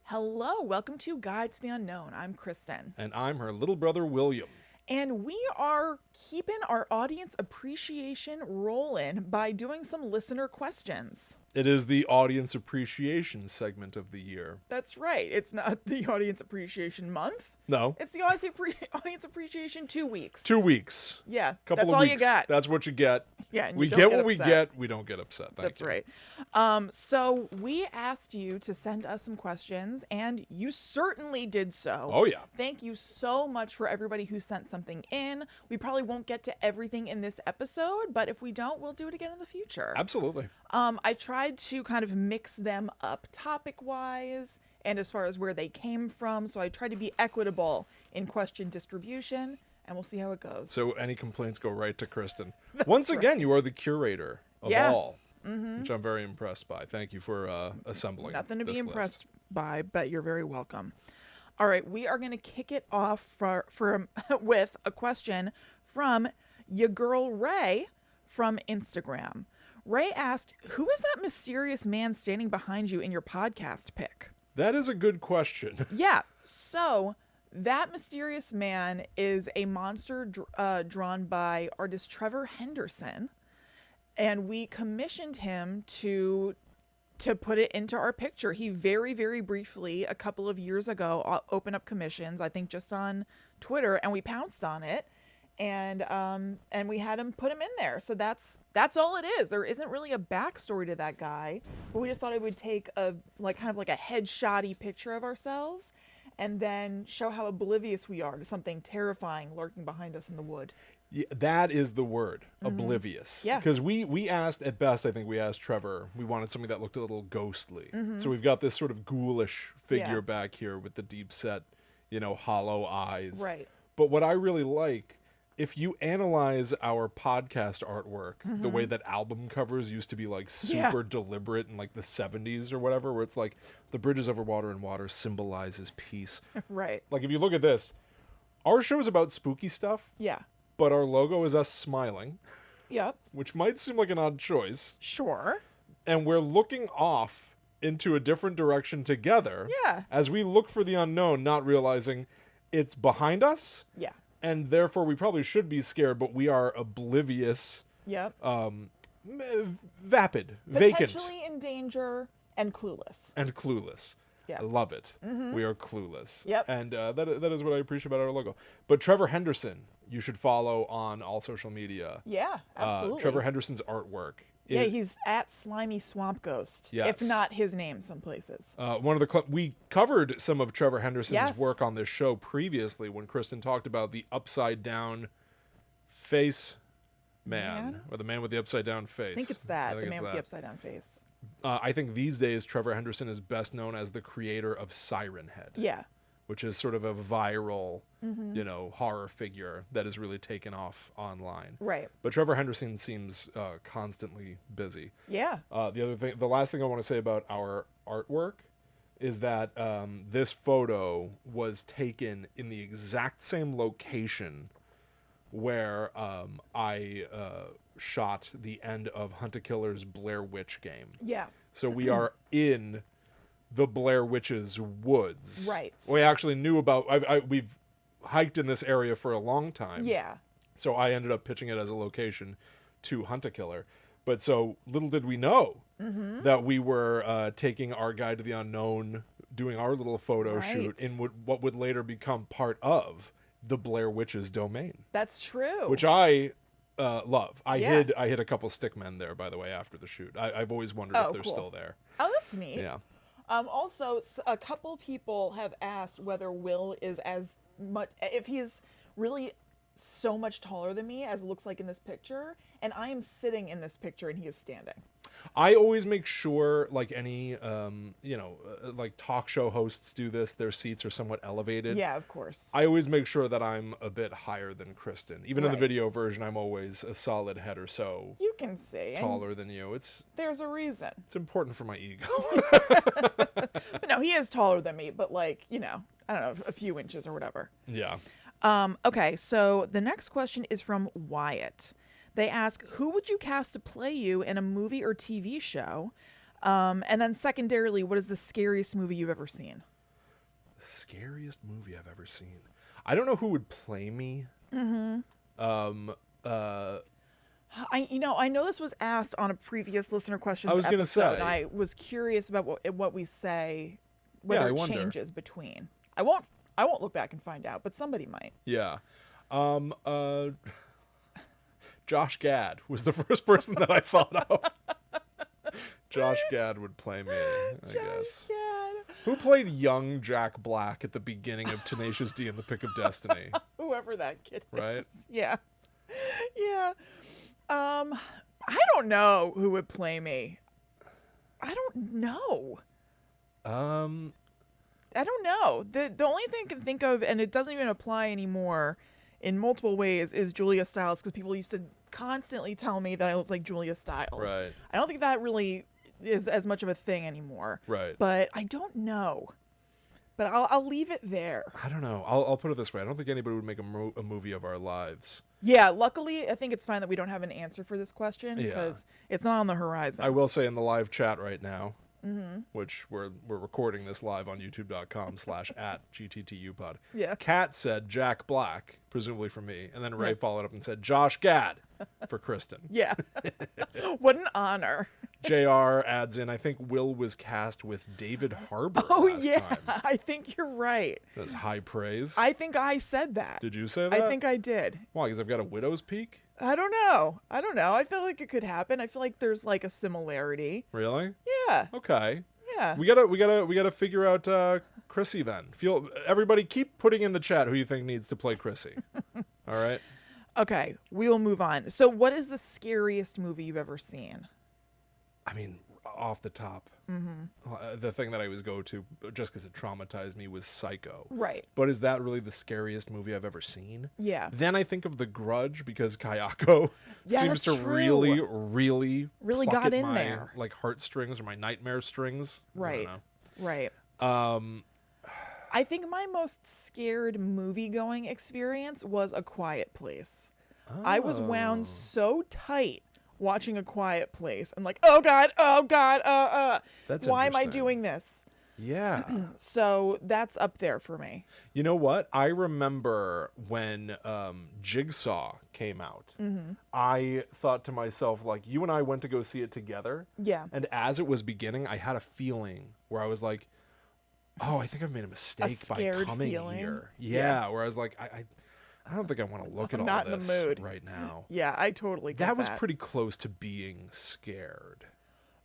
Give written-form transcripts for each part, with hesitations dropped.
Hello, welcome to Guide to the Unknown. I'm Kristen. And I'm her little brother, William. And we are keeping our audience appreciation rolling by doing some listener questions. It is the audience appreciation segment of the year. That's right. It's not the audience appreciation month. No. It's the audience appreciation 2 weeks. 2 weeks. Yeah, Couple that's of all weeks. you got. That's what you get. Yeah, and we you don't get get what we upset. get. We don't get upset. That's you. right. So we asked you to send us some questions, and you certainly did so. Oh, yeah. Thank you so much for everybody who sent something in. We probably won't get to everything in this episode, but if we don't, we'll do it again in the future. Absolutely. I tried to kind of mix them up topic-wise and as far as where they came from, so I tried to be equitable in question distribution, and we'll see how it goes. So any complaints go right to Kristen. Once again, you are the curator of all, which I'm very impressed by. Thank you for assembling Nothing to be this impressed list. by, but you're very welcome. All right, we are going to kick it off with a question from your girl Ray from Instagram. Ray asked, "Who is that mysterious man standing behind you in your podcast pic?" That is a good question. Yeah, so that mysterious man is a monster drawn by artist Trevor Henderson, and we commissioned him to put it into our picture. He very, very briefly, a couple of years ago, opened up commissions, I think just on Twitter, and we pounced on it, and we had him put him in there. So that's all it is. There isn't really a backstory to that guy, but we just thought it would take a kind of like a headshotty picture of ourselves and then show how oblivious we are to something terrifying lurking behind us in the wood. Yeah, that is the word, oblivious. Yeah. Because we asked, at best, I think we asked Trevor, we wanted something that looked a little ghostly. So we've got this sort of ghoulish figure back here with the deep set, hollow eyes. Right. But what I really like, if you analyze our podcast artwork, the way that album covers used to be like super deliberate in like the 70s or whatever, where it's like the bridges over water and water symbolizes peace. Right. Like if you look at this, our show is about spooky stuff. Yeah. But our logo is us smiling, Yep. which might seem like an odd choice. Sure. And we're looking off into a different direction together. Yeah. As we look for the unknown, not realizing it's behind us. Yeah. And therefore we probably should be scared, but we are oblivious, Yep. vapid, vacant. Potentially in danger and clueless. And clueless. Yeah. I love it. We are clueless. Yep. And that is what I appreciate about our logo. But Trevor Henderson, you should follow on all social media. Yeah, absolutely. Trevor Henderson's artwork. Yeah, he's at Slimy Swamp Ghost. Yes. If not his name some places. One of the we covered some of Trevor Henderson's Yes. work on this show previously when Kristen talked about the upside down face man, or the man with the upside down face. I think it's that, the it's man with the that. upside down face. I think these days Trevor Henderson is best known as the creator of Siren Head. Yeah. Which is sort of a viral, horror figure that has really taken off online. Right. But Trevor Henderson seems constantly busy. Yeah. The last thing I want to say about our artwork is that this photo was taken in the exact same location where I shot the end of Hunt a Killer's Blair Witch game. Yeah. So we are in the Blair Witch's woods. Right. We actually knew about, we've hiked in this area for a long time. Yeah. So I ended up pitching it as a location to Hunt a Killer. But so little did we know that we were taking our Guide to the Unknown, doing our little photo shoot in what would later become part of the Blair Witch's domain. That's true. Which I love. I hid a couple stickmen there, by the way, after the shoot. I've always wondered if they're still there. Oh, that's neat. Yeah. Also, a couple people have asked whether Will is as much, if he's really so much taller than me as it looks like in this picture, and I am sitting in this picture and he is standing. I always make sure, like any, like talk show hosts do this, their seats are somewhat elevated. Yeah, of course. I always make sure that I'm a bit higher than Kristen. Even in the video version, I'm always a solid head or so. You can see. Taller than you. There's a reason. It's important for my ego. But no, he is taller than me, but I don't know, a few inches or whatever. Yeah. Okay, so the next question is from Wyatt. They ask, who would you cast to play you in a movie or TV show? And then secondarily, what is the scariest movie you've ever seen? Scariest movie I've ever seen. I don't know who would play me. Mm-hmm. I know this was asked on a previous listener I questions was gonna episode, say. and I was curious about what we say, Yeah, whether I it wonder. changes between. I won't look back and find out, but somebody might. Yeah. Josh Gad was the first person that I thought of. Josh Gad would play me, I guess. Gad. Who played young Jack Black at the beginning of Tenacious D and the Pick of Destiny? Whoever that kid is. Right? Yeah. Yeah. I don't know who would play me. I don't know. I don't know. The only thing I can think of, and it doesn't even apply anymore in multiple ways, is Julia Stiles, because people used to constantly tell me that I look like Julia Stiles. Right. I don't think that really is as much of a thing anymore. Right. But I don't know. But I'll leave it there. I don't know. I'll put it this way. I don't think anybody would make a movie of our lives. Yeah, luckily, I think it's fine that we don't have an answer for this question, Yeah. because it's not on the horizon. I will say in the live chat right now, which we're recording this live on youtube.com/@GTTUpod. Yeah. Kat said Jack Black, presumably for me, and then Ray followed up and said Josh Gad for Kristen. Yeah. What an honor. JR adds in, I think Will was cast with David Harbour last time. I think you're right. That's high praise. I think I said that. Did you say that? I think I did. Why? Because I've got a widow's peak? I don't know. I feel like it could happen. I feel like there's like a similarity. Really? Yeah. Okay. Yeah. We gotta figure out Chrissy then. Everybody keep putting in the chat who you think needs to play Chrissy. All right. Okay, we will move on. So what is the scariest movie you've ever seen? I mean, off the top, the thing that I always go to just because it traumatized me was Psycho. Right. But is that really the scariest movie I've ever seen? Yeah. Then I think of The Grudge because Kayako seems to that's true. really Really pluck got at in my there. like heartstrings or my nightmare strings. Right. I don't Right. know. I think my most scared movie-going experience was A Quiet Place. I was wound so tight watching A Quiet Place and like, oh God, That's why am I interesting. doing this? Yeah. So that's up there for me. You know what? I remember when Jigsaw came out. I thought to myself, like, you and I went to go see it together. Yeah. And as it was beginning, I had a feeling where I was like, oh, I think I've made a mistake by scared coming feeling? here. Yeah. Yeah, where I was like, I don't think I want to look at I'm all not in the this mood. right now. Yeah, I totally get That was pretty close to being scared.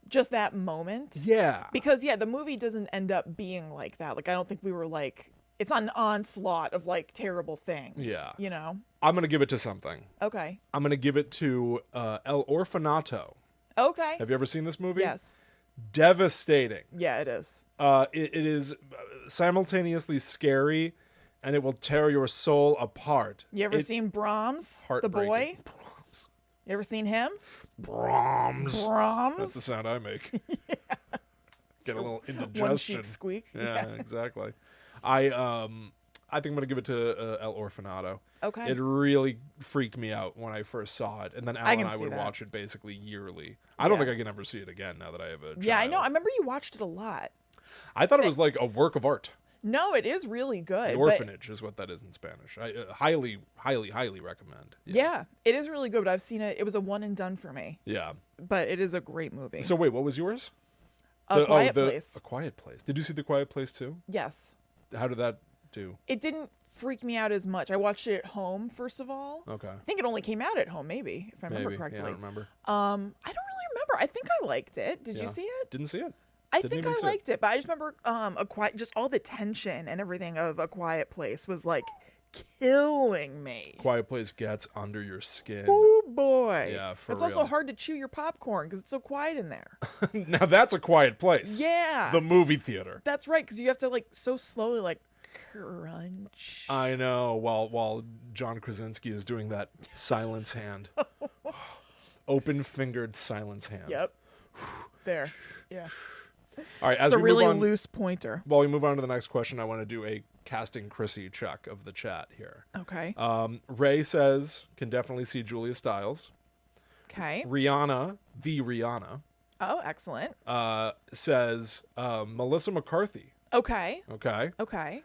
Just that moment. Yeah. Because the movie doesn't end up being like that. Like I don't think we were like, it's not an onslaught of like terrible things. Yeah. You know? I'm going to give it to something. Okay. I'm going to give it to El Orfanato. Okay. Have you ever seen this movie? Yes. Devastating. Yeah, it is. It is simultaneously scary, and it will tear your soul apart. You ever seen Brahms, the boy? Heartbreaking. You ever seen him? Brahms. Brahms. That's the sound I make. Get a little indigestion. One cheek squeak. Yeah, exactly. I think I'm gonna give it to El Orfanato. Okay. It really freaked me out when I first saw it, and then Al and can I see would that. watch it basically yearly. I don't Yeah. think I can ever see it again now that I have a child. Yeah, I know. I remember you watched it a lot. I thought it was like a work of art. No, it is really good. An but- orphanage is what that is in Spanish. I highly recommend. Yeah, it is really good, but I've seen it. It was a one and done for me, Yeah. but it is a great movie. So wait, what was yours? A Quiet Place. A Quiet Place. Did you see The Quiet Place too? Yes. How did that do? It didn't freak me out as much. I watched it at home, first of all. Okay. I think it only came out at home, maybe, if I remember Maybe. correctly. Yeah, I don't remember. I don't really remember. I think I liked it. Did Yeah. you see it? Didn't see it. I Didn't think even I see it. liked it, but I just remember just all the tension and everything of A Quiet Place was like killing me. Quiet Place gets under your skin. Oh boy. Yeah, for It's also real. hard to chew your popcorn because it's so quiet in there. Now that's A Quiet Place. Yeah. The movie theater. That's right, because you have to like so slowly like crunch. I know. While John Krasinski is doing that silence hand. Open-fingered silence hand. Yep. There. Yeah. All right, as It's a we really move on, loose pointer. while we move on to the next question, I want to do a casting Chrissy check of the chat here. Okay. Ray says, can definitely see Julia Stiles. Okay. Rihanna, the Rihanna, Oh, excellent. says Melissa McCarthy. Okay. Okay. Okay.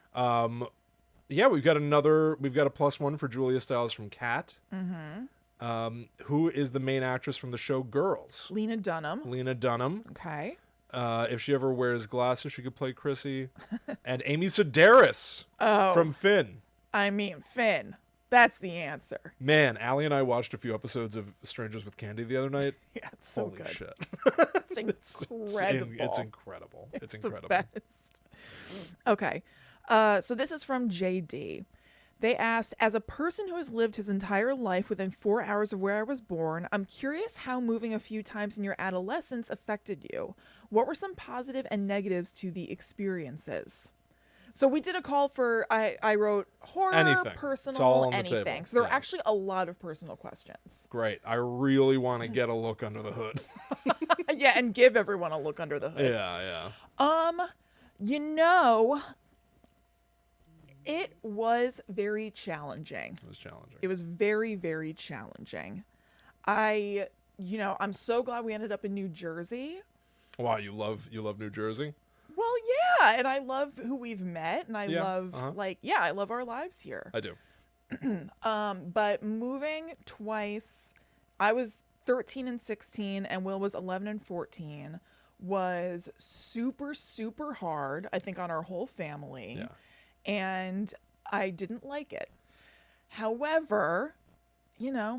Yeah, we've got a +1 for Julia Stiles from Cat. Who is the main actress from the show Girls? Lena Dunham. Lena Dunham. Okay. If she ever wears glasses, she could play Chrissy. And Amy Sedaris from Finn. I mean, Finn. That's the answer. Man, Allie and I watched a few episodes of Strangers with Candy the other night. Yeah, it's so Holy good. shit. It's incredible. It's incredible. It's incredible. The best. Okay. So this is from JD. They asked, as a person who has lived his entire life within 4 hours of where I was born, I'm curious how moving a few times in your adolescence affected you. What were some positive and negatives to the experiences? So we did a call for, I wrote horror, Anything. It's all personal, on the anything. table. So there are Yeah. actually a lot of personal questions. Great. I really want to get a look under the hood. Yeah, and give everyone a look under the hood. Yeah. You know, it was very challenging. It was challenging. It was very, very challenging. I'm so glad we ended up in New Jersey. Wow, you love New Jersey? Well, yeah, and I love who we've met, and I love I love our lives here. I do. But moving twice, I was 13 and 16, and Will was 11 and 14, was super, super hard, I think, on our whole family. Yeah. And I didn't like it. However,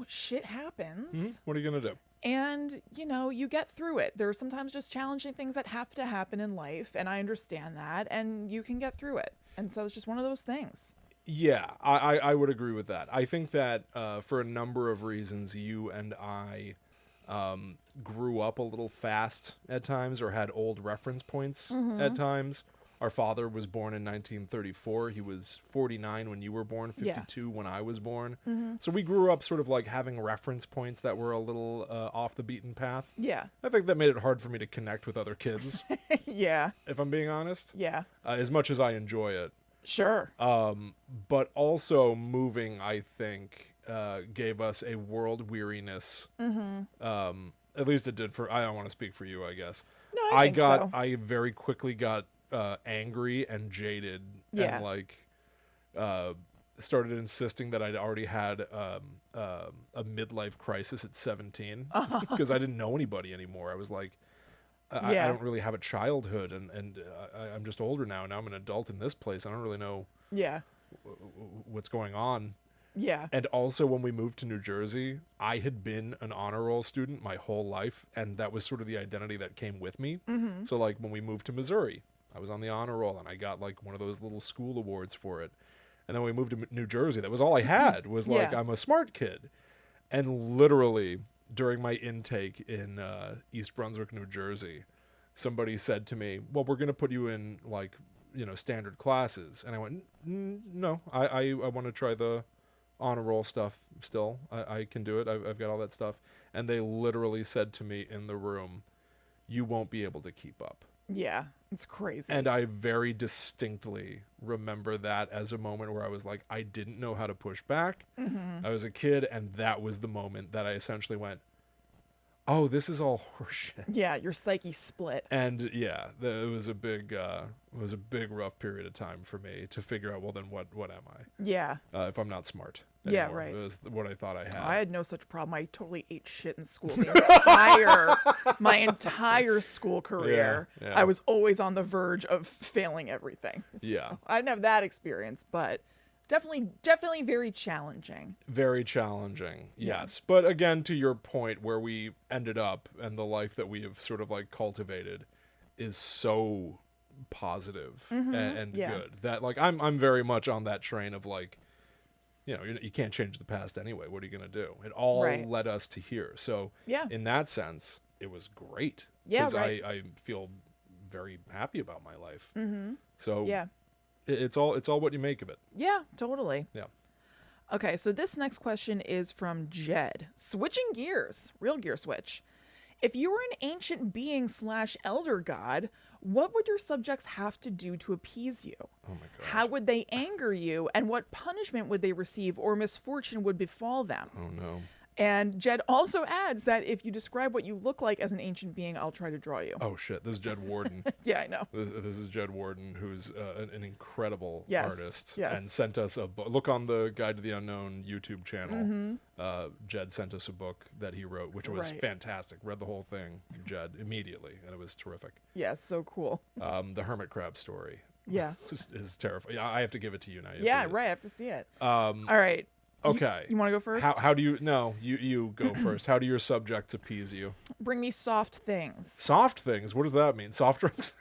shit happens. What are you going to do? And, you get through it. There are sometimes just challenging things that have to happen in life, and I understand that, and you can get through it. And so it's just one of those things. Yeah, I would agree with that. I think that for a number of reasons, you and I grew up a little fast at times or had old reference points at times. Our father was born in 1934. He was 49 when you were born, 52 when I was born. So we grew up sort of like having reference points that were a little off the beaten path. Yeah. I think that made it hard for me to connect with other kids, Yeah. if I'm being honest. Yeah. As much as I enjoy it. Sure. But also moving, I think, gave us a world weariness. At least it did for, I don't want to speak for you, I guess. No, I think so. I very quickly got angry and jaded and started insisting that I'd already had a midlife crisis at 17 because I didn't know anybody anymore. I was like, I don't really have a childhood and I'm just older now. Now I'm an adult in this place. I don't really know what's going on. Yeah. And also when we moved to New Jersey, I had been an honor roll student my whole life. And that was sort of the identity that came with me. So like when we moved to Missouri, I was on the honor roll and I got like one of those little school awards for it. And then when we moved to New Jersey, that was all I had was like, I'm a smart kid. And literally during my intake in East Brunswick, New Jersey, somebody said to me, well, we're going to put you in like, standard classes. And I went, no, I want to try the honor roll stuff still. I can do it. I've got all that stuff. And they literally said to me in the room, you won't be able to keep up. Yeah, it's crazy. And I very distinctly remember that as a moment where I was like, I didn't know how to push back. I was a kid, and that was the moment that I essentially went, oh, this is all horseshit. Yeah, your psyche split. And yeah, it was a big rough period of time for me to figure out, well, then what am I? Yeah. If I'm not smart. Yeah, anymore. right. It was what I thought I had. I had no such problem. I totally ate shit in school my entire school career. Yeah. I was always on the verge of failing everything. So Yeah. I didn't have that experience, but definitely very challenging. Very challenging, Yeah. yes. But again, to your point, where we ended up and the life that we have sort of like cultivated is so positive and Yeah. good that like I'm very much on that train of like, you can't change the past anyway. What are you going to do? It all Right. led us to here. So Yeah. in that sense, it was great. Yeah, 'Cause right. I feel very happy about my life. So Yeah. it's all what you make of it. Yeah, totally. Yeah. Okay, so this next question is from Jed. Switching gears, real gear switch. If you were an ancient being / elder god, what would your subjects have to do to appease you? Oh my gosh. How would they anger you, and what punishment would they receive or misfortune would befall them? Oh no. And Jed also adds that if you describe what you look like as an ancient being, I'll try to draw you. Oh shit! This is Jed Warden. Yeah, I know. This is Jed Warden, who's an incredible Yes, artist, yes. and sent us a book. Look on the Guide to the Unknown YouTube channel. Jed sent us a book that he wrote, which was Right. fantastic. Read the whole thing, Jed, immediately, and it was terrific. Yeah, so cool. The hermit crab story Yeah. is terrifying. I have to give it to you now. You have Yeah, to- right. I have to see it. All right. Okay. You want to go first? How do you? No, you go first. How do your subjects appease you? Bring me soft things. Soft things. What does that mean? Soft drinks.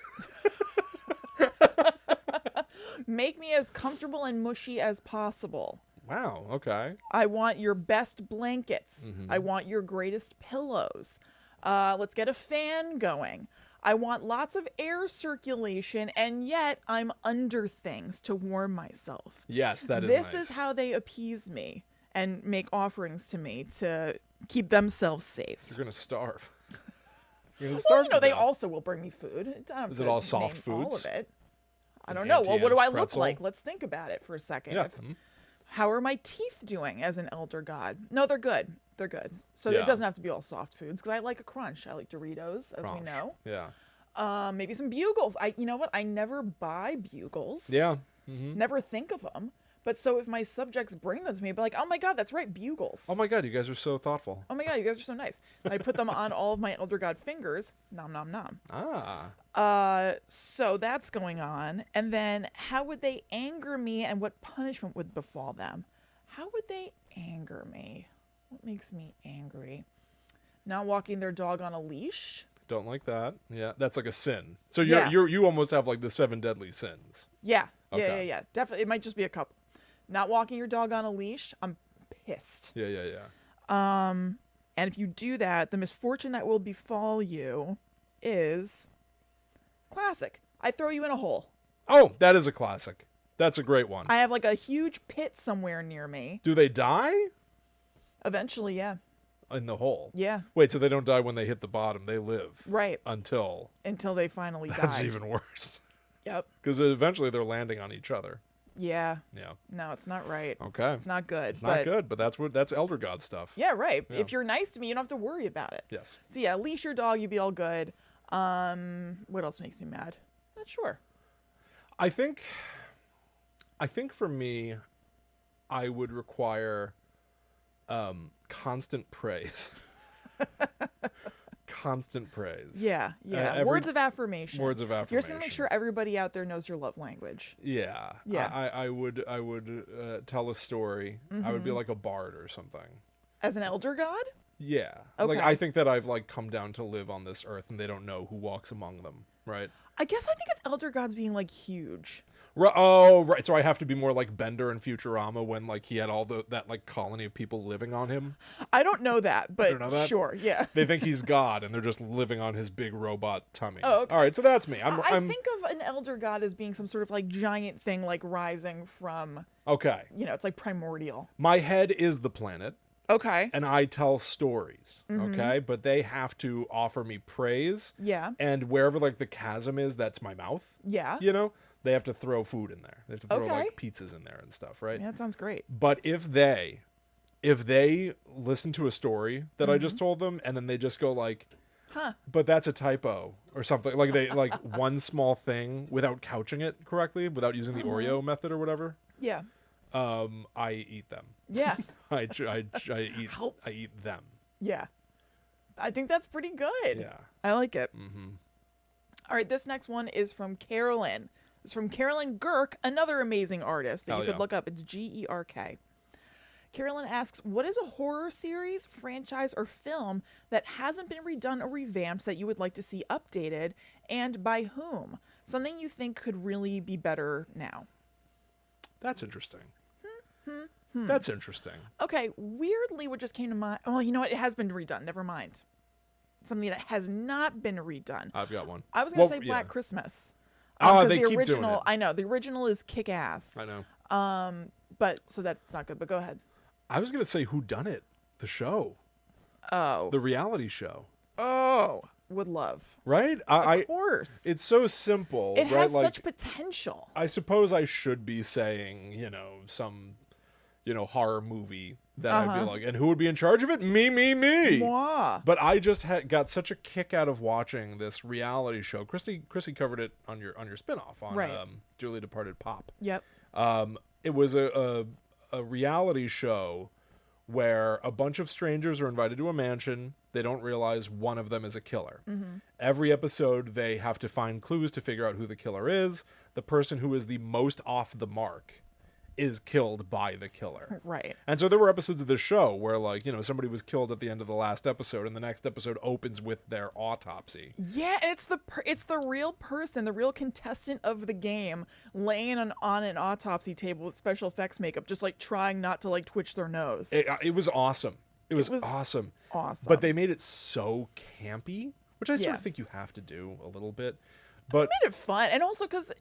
Make me as comfortable and mushy as possible. Wow. Okay. I want your best blankets. I want your greatest pillows. Let's get a fan going. I want lots of air circulation, and yet I'm under things to warm myself. Yes, that is This nice. is how they appease me and make offerings to me to keep themselves safe. You're gonna starve. You're gonna Well, starve you know, to they death. also will bring me food. I don't have Is it to all soft name All foods? of it. I An don't know. Well, what do Auntie I Anne's look pretzel? like? Let's think about it for a second. Yeah. How are my teeth doing as an elder god? No, they're good. They're good. So Yeah. it doesn't have to be all soft foods because I like a crunch. I like Doritos, as we Crunch. know. Yeah. Maybe some bugles. You know what? I never buy bugles. Yeah. Never think of them. But so if my subjects bring them to me, I'd be like, oh my god, that's right, bugles. Oh my god, you guys are so thoughtful. Oh my god, you guys are so nice. And I put them on all of my elder god fingers. Nom nom nom. Ah. So that's going on. And then how would they anger me and what punishment would befall them? How would they anger me? What makes me angry? Not walking their dog on a leash? Don't like that. Yeah, that's like a sin. So Yeah. you almost have like the 7 deadly sins. Yeah. Okay. Yeah. Definitely. It might just be a couple. Not walking your dog on a leash? I'm pissed. Yeah. And if you do that, the misfortune that will befall you is classic. I throw you in a hole. Oh, that is a classic. That's a great one. I have like a huge pit somewhere near me. Do they die Eventually, yeah. in the hole? Yeah. Wait, so they don't die when they hit the bottom. They live. Right. Until. Until they finally That's die. even worse. Yep. Because eventually they're landing on each other. Yeah. Yeah. No, it's not right. Okay. It's not good. It's not good, but that's Elder God stuff. Yeah, right. Yeah. If you're nice to me, you don't have to worry about it. Yes. So yeah, leash your dog, you'd be all good. What else makes me mad? Not sure. I think for me, I would require constant praise. Constant praise. Yeah. Words of affirmation. Words of You're just affirmation. gonna make sure everybody out there knows your love language. Yeah. Yeah. I would tell a story. I would be like a bard or something. As an elder god? Yeah. Okay. Like I think that I've like come down to live on this earth and they don't know who walks among them, right? I guess I think of elder gods being like huge. Oh, right. So I have to be more like Bender in Futurama when like he had all that like colony of people living on him. I don't know that, but don't know that? sure, yeah. They think he's God and they're just living on his big robot tummy. Oh, okay. All right, so that's me. I I'm think of an elder god as being some sort of like giant thing like rising from, okay. it's like primordial. My head is the planet. Okay. And I tell stories, okay? But they have to offer me praise. Yeah. And wherever like the chasm is, that's my mouth. Yeah. You know, they have to throw food in there. They have to throw Okay. like pizzas in there and stuff, right? Yeah, that sounds great. But if they listen to a story that I just told them and then they just go like, Huh. but that's a typo or something, like they like one small thing without couching it correctly, without using the Oreo method or whatever, Yeah. I eat them. Yeah. I eat them. Yeah. I think that's pretty good. Yeah. I like it. Mm-hmm. All right, this next one is from Carolyn. It's from Carolyn Girk, another amazing artist that Hell you could yeah. look up. It's Gerk. Carolyn asks, what is a horror series, franchise, or film that hasn't been redone or revamped that you would like to see updated, and by whom? Something you think could really be better now. That's interesting. That's interesting. Okay, weirdly, what just came to mind... Oh, you know what? It has been redone. Never mind. Something that has not been redone. I've got one. I was going to say yeah. Black Christmas. Oh, 'cause they the keep doing original, it. I know. The original is kick-ass. I know. But, so that's not good. But go ahead. I was gonna say Who Done It, the show, Oh. the reality show, Oh. Would love. right? Of course. It's so simple, It right? has Like, such potential. I suppose I should be saying, some, horror movie that I'd be like, and who would be in charge of it? Me. Moi. But I just got such a kick out of watching this reality show. Christy covered it on your spinoff on Right. Dearly Departed Pop. Yep. It was a reality show where a bunch of strangers are invited to a mansion. They don't realize one of them is a killer. Every episode, they have to find clues to figure out who the killer is. The person who is the most off the mark is killed by the killer. Right. And so there were episodes of this show where, like, somebody was killed at the end of the last episode, and the next episode opens with their autopsy. Yeah, and it's the real person, the real contestant of the game, laying on an autopsy table with special effects makeup, just like trying not to like twitch their nose. It was awesome. It was awesome. Awesome. But they made it so campy, which I sort Yeah. of think you have to do a little bit. But made it fun, and also because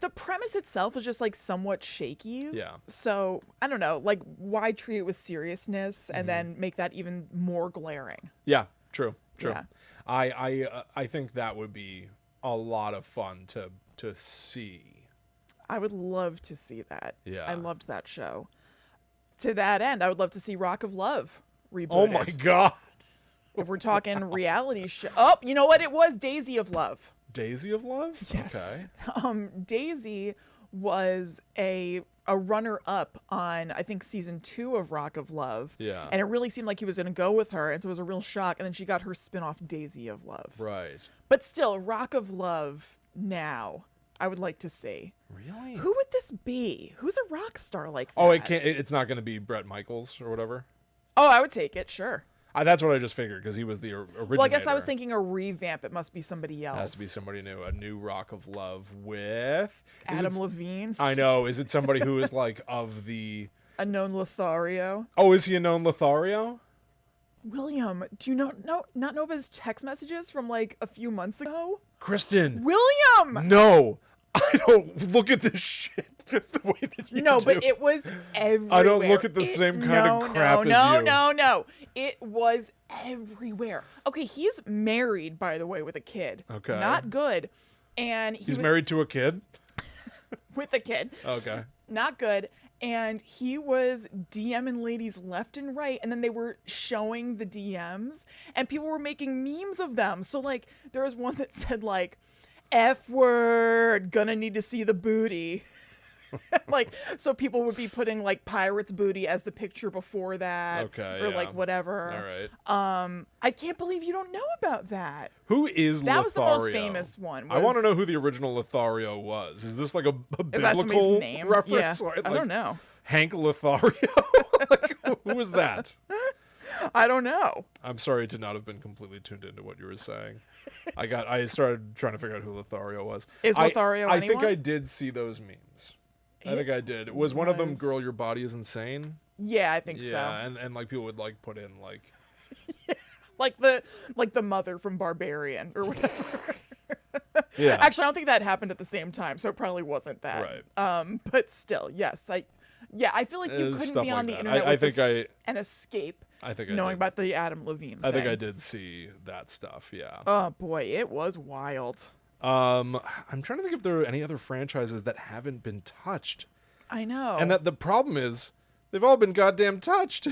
the premise itself is just like somewhat shaky. Yeah. So I don't know, like why treat it with seriousness and then make that even more glaring? yeah, true. Yeah. I think that would be a lot of fun to see. I would love to see that. Yeah. I loved that show. To that end, I would love to see Rock of Love rebooted. Oh my god. If we're talking reality show. Oh, you know what? It was Daisy of Love. Daisy of Love? Yes. Okay. Daisy was a runner-up on, I think, season 2 of Rock of Love. Yeah. And it really seemed like he was going to go with her, and so it was a real shock. And then she got her spin-off Daisy of Love. Right. But still, Rock of Love now, I would like to see. Really? Who would this be? Who's a rock star like that? Oh, it's not going to be Bret Michaels or whatever? Oh, I would take it, sure. That's what I just figured, because he was the originator. Well, I guess I was thinking a revamp. It must be somebody else. It has to be somebody new. A new Rock of Love with... Adam Levine, I know. Is it somebody who is, like, of the... a known Lothario. Oh, is he a known Lothario? William, do you not know of his text messages from like a few months ago? Kristen. William! No. I don't look at this shit the way that you No, do. but it was everywhere. I don't look at the same kind of crap as you. No. It was everywhere. Okay, he's married, by the way, with a kid. Okay. Not good. And He's married to a kid? with a kid. Okay. Not good. And he was DMing ladies left and right, and then they were showing the DMs, and people were making memes of them. So, like, there was one that said, like, F word, gonna need to see the booty. Like, so people would be putting, like, pirate's booty as the picture before that. Okay, Or, yeah. like, whatever. All right. I can't believe you don't know about that. Who is Lothario? That was the most famous one. I want to know who the original Lothario was. Is this like a Is that biblical somebody's name? reference? Yeah. Like I don't know. Hank Lothario? Like, who was that? I don't know. I'm sorry to not have been completely tuned into what you were saying. I started trying to figure out who Lothario was. Is Lothario I think anyone? I did see those memes. I think I did. Was one of them was- "Girl, Your Body Is Insane"? Yeah, I think Yeah, so. and like people would like put in like Like the mother from Barbarian or whatever. yeah. Actually, I don't think that happened at the same time, so it probably wasn't that. Right. But still, yes, I feel like you couldn't stuff be on like the that. internet I with think and escape I think I knowing did. about the Adam Levine thing. I think I did see that stuff. Yeah. Oh boy, it was wild. I'm trying to think if there are any other franchises that haven't been touched, I know. and that the problem is they've all been goddamn touched.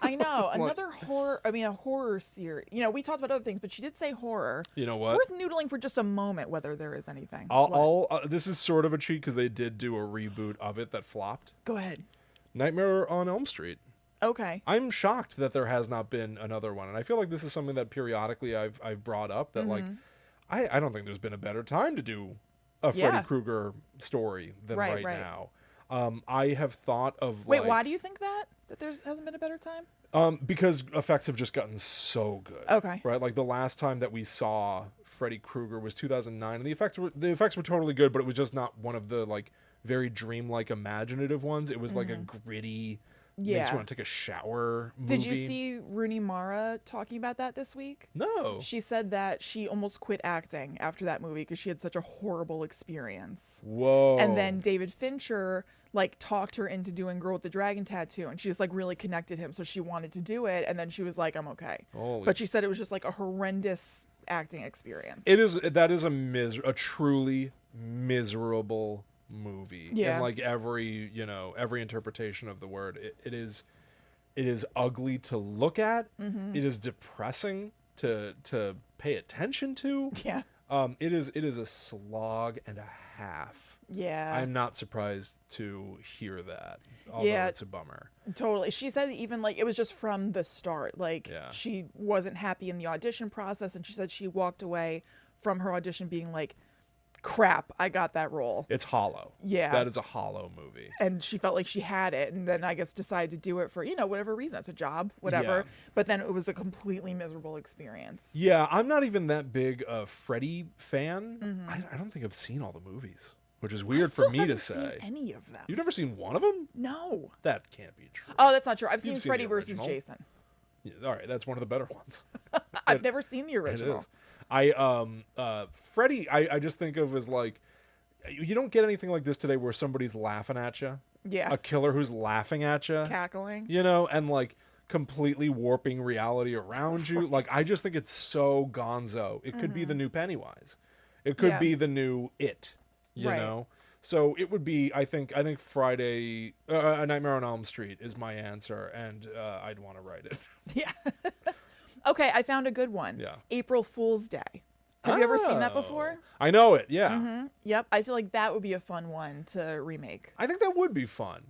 I know. Another a horror series. You know, we talked about other things, but she did say horror. You know It's what? worth noodling for just a moment whether there is anything. This is sort of a cheat because they did do a reboot of it that flopped. Go ahead. Nightmare on Elm Street. Okay. I'm shocked that there has not been another one, and I feel like this is something that periodically I've brought up that like I don't think there's been a better time to do a Freddy Yeah. Krueger story than Right. now. I have thought of Wait, like, why do you think that there hasn't been a better time? because effects have just gotten so good. Okay. Right? Like the last time that we saw Freddy Krueger was 2009, and the effects were totally good, but it was just not one of the like very dreamlike imaginative ones. It was like a gritty makes Yeah. you want to take a shower movie. Did you see Rooney Mara talking about that this week? No. She said that she almost quit acting after that movie because she had such a horrible experience. Whoa. And then David Fincher like talked her into doing Girl with the Dragon Tattoo, and she just like really connected him, so she wanted to do it, and then she was like, I'm okay. Holy- But she said it was just like a horrendous acting experience. That is a truly miserable movie Yeah. in like every, every interpretation of the word. It is ugly to look at. It is depressing to pay attention to. Yeah. It is a slog and a half. Yeah. I'm not surprised to hear that, although Yeah. it's a bummer. Totally. She said even like it was just from the start. Like Yeah. she wasn't happy in the audition process, and she said she walked away from her audition being like, crap, I got that role. It's hollow. Yeah. That is a hollow movie. And she felt like she had it, and then I guess decided to do it for, whatever reason. It's a job, whatever. Yeah. But then it was a completely miserable experience. Yeah, I'm not even that big a Freddy fan. I don't think I've seen all the movies, which is weird for me to Seen say. any of them? You've never seen one of them? No. That can't be true. Oh, that's not true. I've You've seen seen Freddy the versus original. Jason. Yeah, all right, that's one of the better ones. I've never seen the It original. is. Freddy, I just think of as like, you don't get anything like this today where somebody's laughing at you. Yeah. A killer who's laughing at you. Cackling. And like completely warping reality around you. Like, I just think it's so gonzo. It could be the new Pennywise. It could Yeah. be the new It, you Right. know? So it would be, I think Friday, A Nightmare on Elm Street is my answer, and I'd want to write it. Yeah. Okay, I found a good one. Yeah. April Fool's Day. Have you ever seen that before? I know it, yeah. Yep. I feel like that would be a fun one to remake. I think that would be fun.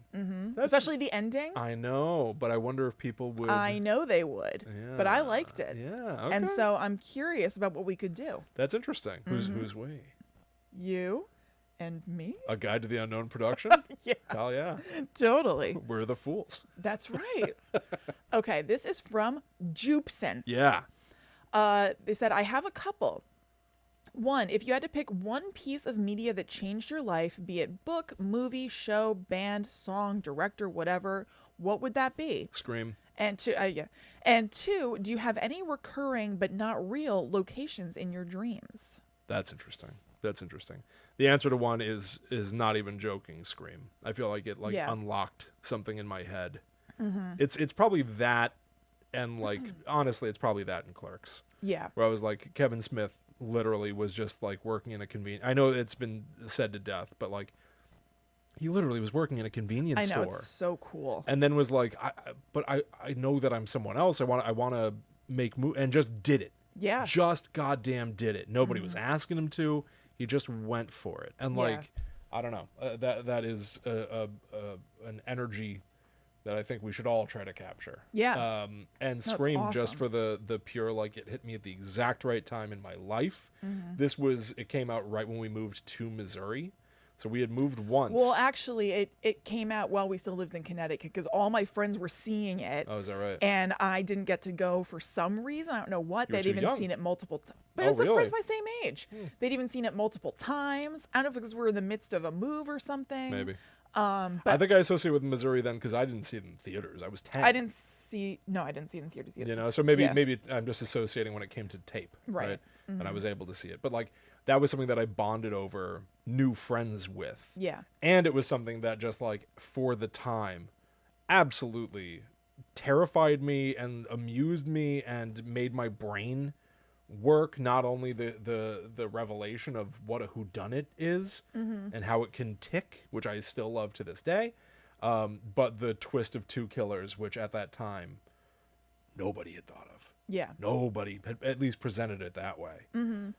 Especially the ending. I know, but I wonder if people would. I know they would, but I Yeah, liked it. Yeah, okay. And so I'm curious about what we could do. That's interesting. Who's we? You and me? A Guide to the Unknown production? Yeah, Hell yeah. totally. We're the fools. That's right. Okay, this is from Jupson. Yeah. They said, I have a couple. One, if you had to pick one piece of media that changed your life, be it book, movie, show, band, song, director, whatever, what would that be? Scream. And two, yeah. And two, do you have any recurring but not real locations in your dreams? That's interesting. That's interesting. The answer to one is not even joking, Scream. I feel like it Yeah. unlocked something in my head. It's probably that, and like honestly, it's probably that in Clerks, Yeah. where I was like, Kevin Smith literally was just like working in a convenience. I know it's been said to death, but like he literally was working in a convenience I know, store, it's so cool. and then was like, I know that I'm someone else. I want to make and just did it. Yeah. Just goddamn did it. Nobody was asking him to. He just went for it, and Yeah. like, I don't know. That is an energy that I think we should all try to capture. Yeah. And it's Scream, just awesome. for the pure, like, it hit me at the exact right time in my life. It came out right when we moved to Missouri. So we had moved once. Well, actually, it came out while we still lived in Connecticut because all my friends were seeing it. Oh, is that right? And I didn't get to go for some reason. I don't know what. You were They'd too even young. seen it multiple times. But Oh, it was the really? friends my same age. They'd even seen it multiple times. I don't know if it's because we were in the midst of a move or something. Maybe. But I think I associate with Missouri then because I didn't see it in theaters. I was 10. I didn't see it in theaters either. You know, so maybe Yeah. I'm just associating when it came to tape, Right. And I was able to see it. But like that was something that I bonded over new friends with. Yeah. And it was something that just like for the time absolutely terrified me and amused me and made my brain work. Not only the revelation of what a whodunit is and how it can tick, which I still love to this day, but the twist of two killers, which at that time nobody had thought of. Yeah. Nobody had at least presented it that way. And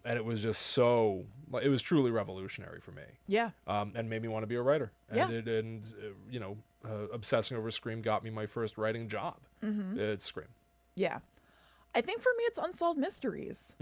it was just so, like, it was truly revolutionary for me. Yeah. And made me want to be a writer. Yeah. And obsessing over Scream got me my first writing job. It's Scream. Yeah. I think for me it's Unsolved Mysteries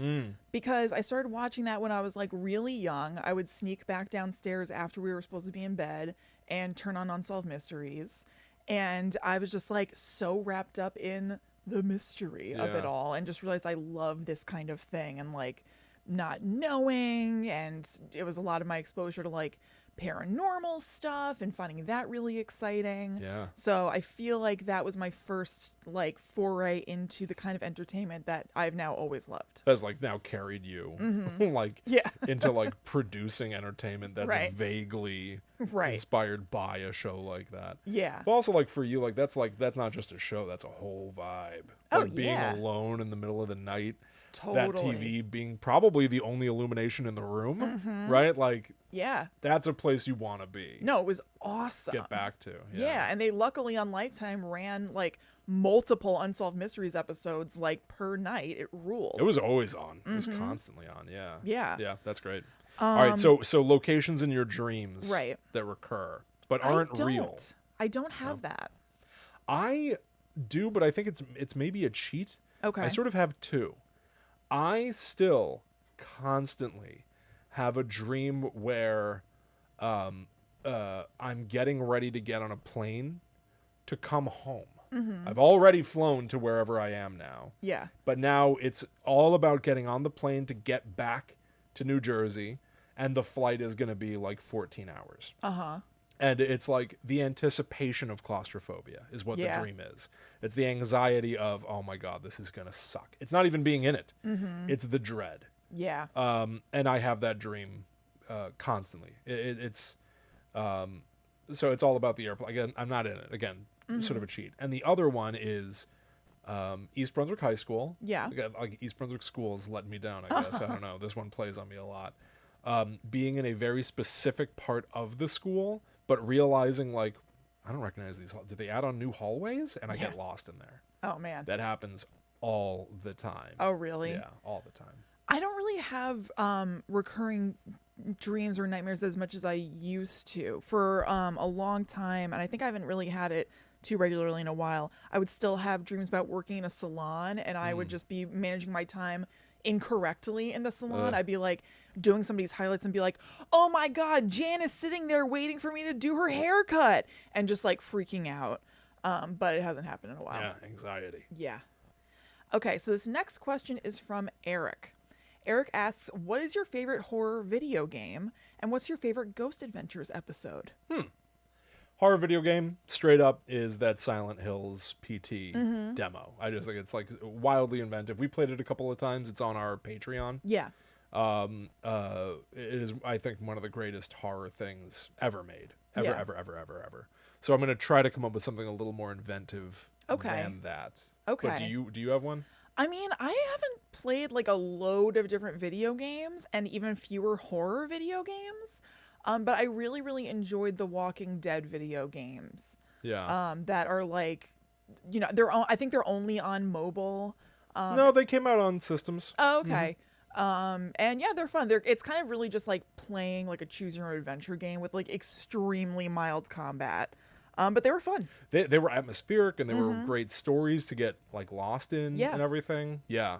because I started watching that when I was like really young. I would sneak back downstairs after we were supposed to be in bed and turn on Unsolved Mysteries. And I was just like so wrapped up in the mystery of it Yeah. all and just realized I love this kind of thing and like not knowing. And it was a lot of my exposure to like paranormal stuff and finding that really exciting. Yeah. So I feel like that was my first like foray into the kind of entertainment that I've now always loved. That's like now carried you like Yeah. into like producing entertainment that's Right. vaguely Right. inspired by a show like that. Yeah. But also like for you, that's not just a show, that's a whole vibe. Oh, Like being yeah. alone in the middle of the night. that Totally. TV being probably the only illumination in the room, Mm-hmm. right? Like, Yeah. that's a place you want to be. No, it was awesome. Get back to. Yeah, and they luckily on Lifetime ran like multiple Unsolved Mysteries episodes like per night. It ruled. It was always on. It was constantly on. Yeah. Yeah. Yeah, that's great. All right, so locations in your dreams Right. that recur but aren't real. I don't have that. I do, but I think it's maybe a cheat. Okay. I sort of have two. I still constantly have a dream where I'm getting ready to get on a plane to come home. I've already flown to wherever I am now. Yeah. But now it's all about getting on the plane to get back to New Jersey, and the flight is going to be like 14 hours. Uh-huh. And it's like the anticipation of claustrophobia is what the dream is. It's the anxiety of, oh my God, this is going to suck. It's not even being in it. It's the dread. Yeah. And I have that dream constantly. It's so it's all about the airplane. Again, I'm not in it. Again, sort of a cheat. And the other one is East Brunswick High School. Yeah. Again, like East Brunswick School's letting me down, I guess. I don't know. This one plays on me a lot. Being in a very specific part of the school, but realizing, like, I don't recognize these. Did they add on new hallways? And I get lost in there. Oh, man. That happens all the time. Oh, really? Yeah, all the time. I don't really have recurring dreams or nightmares as much as I used to for a long time, and I think I haven't really had it too regularly in a while. I would still have dreams about working in a salon, and I would just be managing my time incorrectly in the salon. I'd be like doing somebody's highlights and be like, oh my God, Jan is sitting there waiting for me to do her haircut, and just like freaking out. But it hasn't happened in a while. Yeah, anxiety. Yeah. Okay, so this next question is from Eric. Eric asks, what is your favorite horror video game? And what's your favorite Ghost Adventures episode? Horror video game, straight up, is that Silent Hills PT demo. I just think it's like wildly inventive. We played it a couple of times. It's on our Patreon. Yeah. It is, I think, one of the greatest horror things ever made. Ever, Yeah. ever. So I'm going to try to come up with something a little more inventive than that. Okay. But do you have one? I mean, I haven't played like a load of different video games and even fewer horror video games. But I really, really enjoyed the Walking Dead video games. Yeah. That are like, I think they're only on mobile. No, they came out on systems. Oh, okay. And yeah, they're fun. It's kind of really just like playing like a choose your own adventure game with like extremely mild combat. But they were fun. They were atmospheric, and they were great stories to get like lost in and everything. Yeah.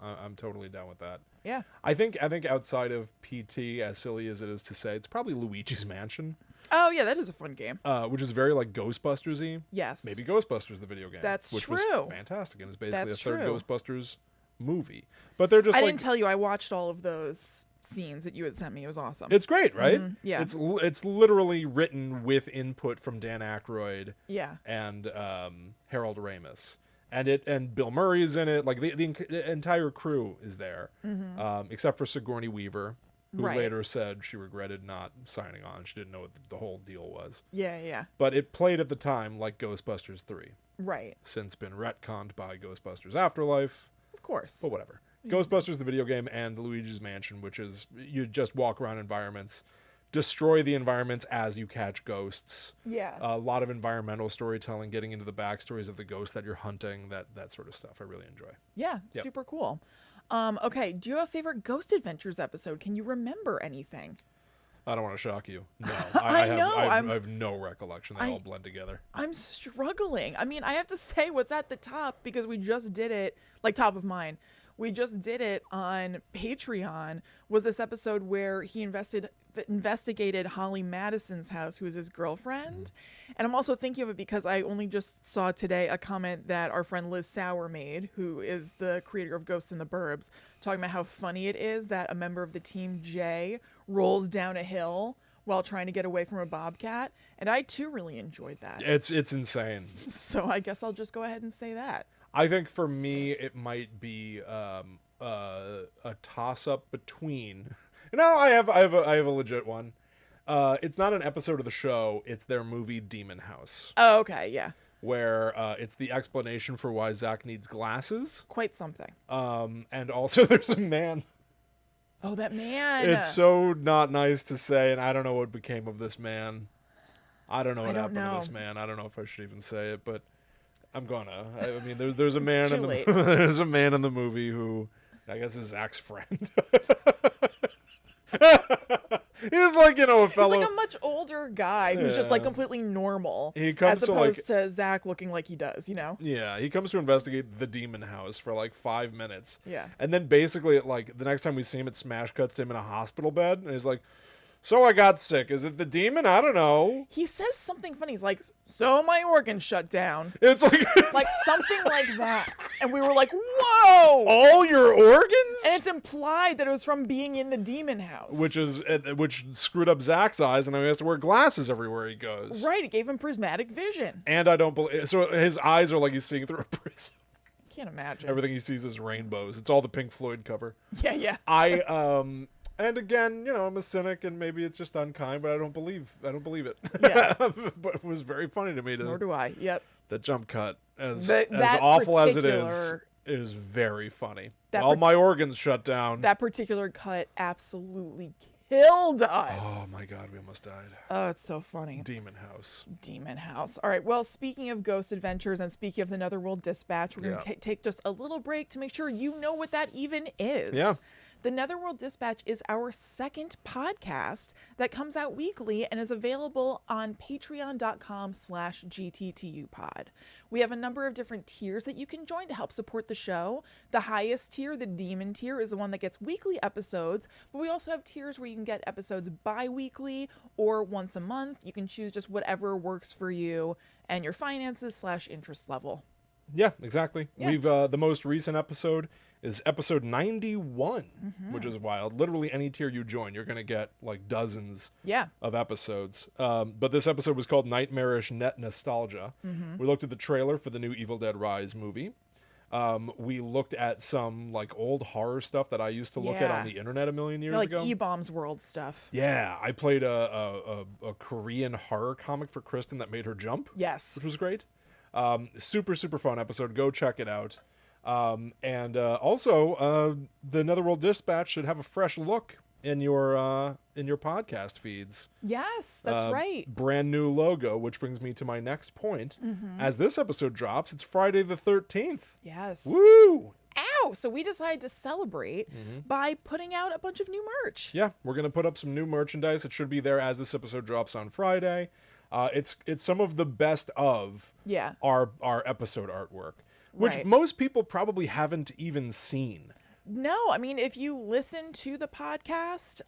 I'm totally down with that. Yeah. I think outside of PT, as silly as it is to say, it's probably Luigi's Mansion, Oh yeah, that is a fun game. which is very like Ghostbusters-y. Yes. Maybe Ghostbusters the video game. That's which true. was fantastic, and it's basically That's a third true. Ghostbusters movie. But they're just I like didn't tell you. I watched all of those scenes that you had sent me. It was awesome. it's great, right? Yeah. It's literally written with input from Dan Aykroyd Yeah. and Harold Ramis. And Bill Murray is in it. Like the entire crew is there, except for Sigourney Weaver, who Right. later said she regretted not signing on. She didn't know what the whole deal was. Yeah. But it played at the time like Ghostbusters 3. Right. Since been retconned by Ghostbusters Afterlife. Of course. But whatever. Ghostbusters the video game and Luigi's Mansion, which is you just walk around environments, destroy the environments as you catch ghosts. Yeah. A lot of environmental storytelling, getting into the backstories of the ghosts that you're hunting, that sort of stuff I really enjoy. Yeah. Yep. Super cool. Okay. Do you have a favorite Ghost Adventures episode? Can you remember anything? I don't want to shock you. No. I have, know, I have no recollection. They all blend together. I'm struggling. I mean, I have to say what's at the top because we just did it, like top of mind. We just did it on Patreon, was this episode where he investigated Holly Madison's house, who is his girlfriend. And I'm also thinking of it because I only just saw today a comment that our friend Liz Sauer made, who is the creator of Ghosts in the Burbs, talking about how funny it is that a member of the team, Jay, rolls down a hill while trying to get away from a bobcat. And I too really enjoyed that. It's insane. So I guess I'll just go ahead and say that. I think for me, it might be a toss-up between. No, I have a legit one. It's not an episode of the show. It's their movie Demon House, Oh, okay, yeah. where it's the explanation for why Zach needs glasses. Quite something. And also there's a man. Oh, that man. It's so not nice to say, and I don't know what became of this man. I don't know what happened to this man. I don't know if I should even say it, but I'm gonna. I mean, there's a man in the there's a man in the movie who I guess is Zach's friend. He's like, a fellow. He's like a much older guy who's just like completely normal. He comes as opposed to Zach looking like he does, Yeah, he comes to investigate the demon house for like 5 minutes. Yeah. And then basically, like the next time we see him, it smash cuts to him in a hospital bed, and he's like, "So I got sick. Is it the demon? I don't know." He says something funny. He's like, "So my organs shut down." It's like like something like that. And we were like, "Whoa!" All your organs? And it's implied that it was from being in the demon house. Which screwed up Zach's eyes, and now he has to wear glasses everywhere he goes. Right, it gave him prismatic vision. And I don't believe so. His eyes are like he's seeing through a prism. Can't imagine. Everything he sees is rainbows. It's all the Pink Floyd cover. Yeah. And again, I'm a cynic, and maybe it's just unkind, but I don't believe it. Yeah. But it was very funny to me. Nor do I. Yep. The jump cut, as that awful as it is very funny. All my organs shut down. That particular cut absolutely killed us. Oh my God, we almost died. Oh, it's so funny. Demon house. All right. Well, speaking of ghost adventures and speaking of the Netherworld Dispatch, we're going to take just a little break to make sure you know what that even is. Yeah. The Netherworld Dispatch is our second podcast that comes out weekly and is available on patreon.com/gttupod. We have a number of different tiers that you can join to help support the show. The highest tier, the demon tier, is the one that gets weekly episodes, but we also have tiers where you can get episodes bi-weekly or once a month. You can choose just whatever works for you and your finances/interest level. Yeah, exactly. Yeah. We've the most recent episode is episode 91, which is wild. Literally any tier you join, you're going to get like dozens of episodes. But this episode was called Nightmarish Net Nostalgia. We looked at the trailer for the new Evil Dead Rise movie. We looked at some like old horror stuff that I used to look at on the internet a million years ago. Like E-Bombs World stuff. Yeah, I played a Korean horror comic for Kristen that made her jump. Yes. Which was great. Super fun episode. Go check it out. And also, the Netherworld Dispatch should have a fresh look in your podcast feeds. Yes, that's right. Brand new logo, which brings me to my next point. As this episode drops, it's Friday the 13th. Yes. Woo! Ow! So we decided to celebrate by putting out a bunch of new merch. Yeah, we're gonna put up some new merchandise. It should be there as this episode drops on Friday. It's some of the best of our episode artwork, which most people probably haven't even seen. No, I mean, if you listen to the podcast,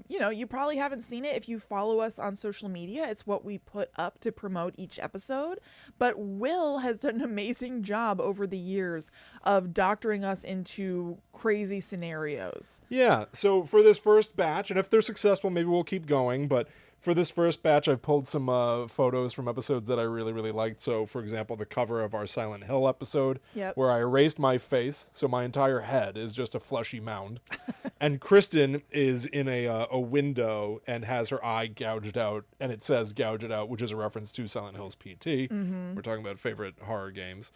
you probably haven't seen it if you follow us on social media. It's what we put up to promote each episode. But Will has done an amazing job over the years of doctoring us into crazy scenarios. Yeah, so for this first batch, and if they're successful, maybe we'll keep going, but for this first batch, I've pulled some photos from episodes that I really liked. So, for example, the cover of our Silent Hill episode, where I erased my face, so my entire head is just a fleshy mound. And Kristen is in a window and has her eye gouged out, and it says "gouge it out," which is a reference to Silent Hill's PT. We're talking about favorite horror games.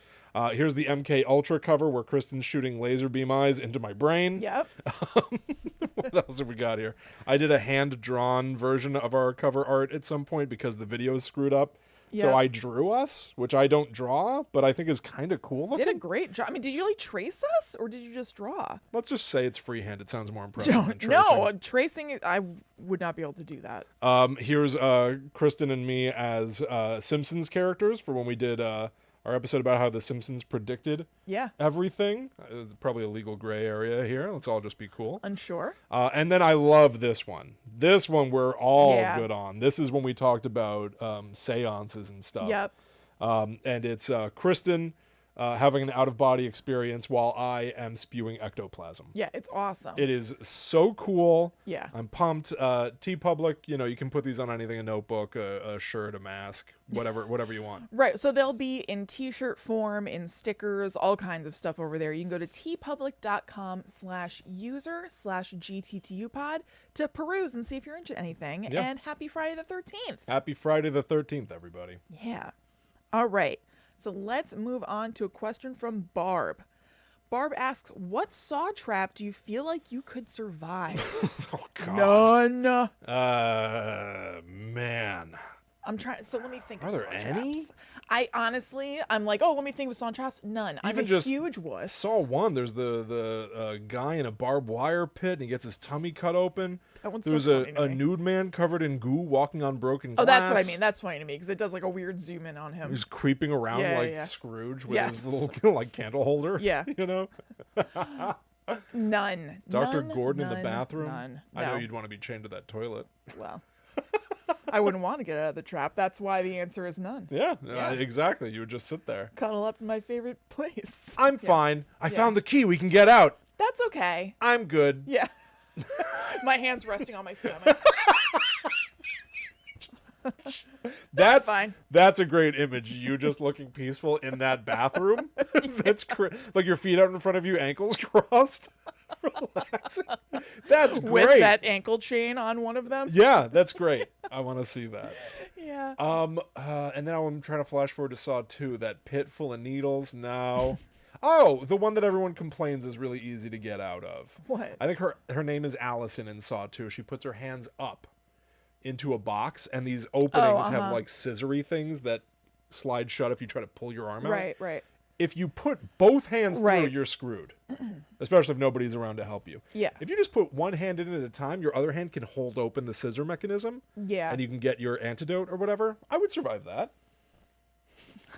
Here's the MK Ultra cover where Kristen's shooting laser beam eyes into my brain. Yep. What else have we got here? I did a hand-drawn version of our cover art at some point because the video is screwed up. Yep. So I drew us, which I don't draw, but I think is kind of cool looking. Did a great job. I mean, did you trace us or did you just draw? Let's just say it's freehand. It sounds more impressive than tracing. No, tracing, I would not be able to do that. Here's Kristen and me as Simpsons characters for when we did our episode about how the Simpsons predicted everything. Probably a legal gray area here. Let's all just be cool. Unsure. And then I love this one. This one we're all good on. This is when we talked about seances and stuff. Yep. And it's Kristen having an out-of-body experience while I am spewing ectoplasm. Yeah, it's awesome. It is so cool. Yeah. I'm pumped. TeePublic, you can put these on anything, a notebook, a shirt, a mask, whatever you want. Right. So they'll be in t-shirt form, in stickers, all kinds of stuff over there. You can go to teepublic.com/user/gttupod to peruse and see if you're into anything. Yeah. And happy Friday the 13th. Happy Friday the 13th, everybody. Yeah. All right. So let's move on to a question from Barb. Barb asks, what saw trap do you feel like you could survive? Oh, God. None. Man. I'm trying. So let me think. Are of there saw any? traps. I'm like, oh, let me think of saw traps. None. I'm Even a just huge wuss. Saw one. There's the guy in a barbed wire pit, and he gets his tummy cut open. That one's There's so funny to a me. nude man covered in goo walking on broken glass. Oh, that's what I mean. That's funny to me because it does like a weird zoom in on him. He's creeping around Yeah, like yeah. Scrooge with Yes. his little like candle holder. Yeah. You know? None. Dr. None, Gordon in the none, bathroom. None. I know No. you'd want to be chained to that toilet. Well, I wouldn't want to get out of the trap. That's why the answer is none. Yeah, Yeah. exactly. You would just sit there. Cuddle up in my favorite place. I'm Yeah. fine. I Yeah. found the key. We can get out. That's okay. I'm good. Yeah. My hand's resting on my stomach. That's fine. That's a great image. You just looking peaceful in that bathroom. That's like your feet out in front of you, ankles crossed, relaxing. That's great. With that ankle chain on one of them. Yeah, that's great. I want to see that. Yeah. And now I'm trying to flash forward to Saw 2. That pit full of needles. Now, oh, the one that everyone complains is really easy to get out of. What? I think her name is Allison in Saw 2. She puts her hands up into a box, and these openings have like scissory things that slide shut if you try to pull your arm out. Right. If you put both hands through, Right. you're screwed. Especially if nobody's around to help you. Yeah. If you just put one hand in at a time, your other hand can hold open the scissor mechanism. Yeah. And you can get your antidote or whatever. I would survive that.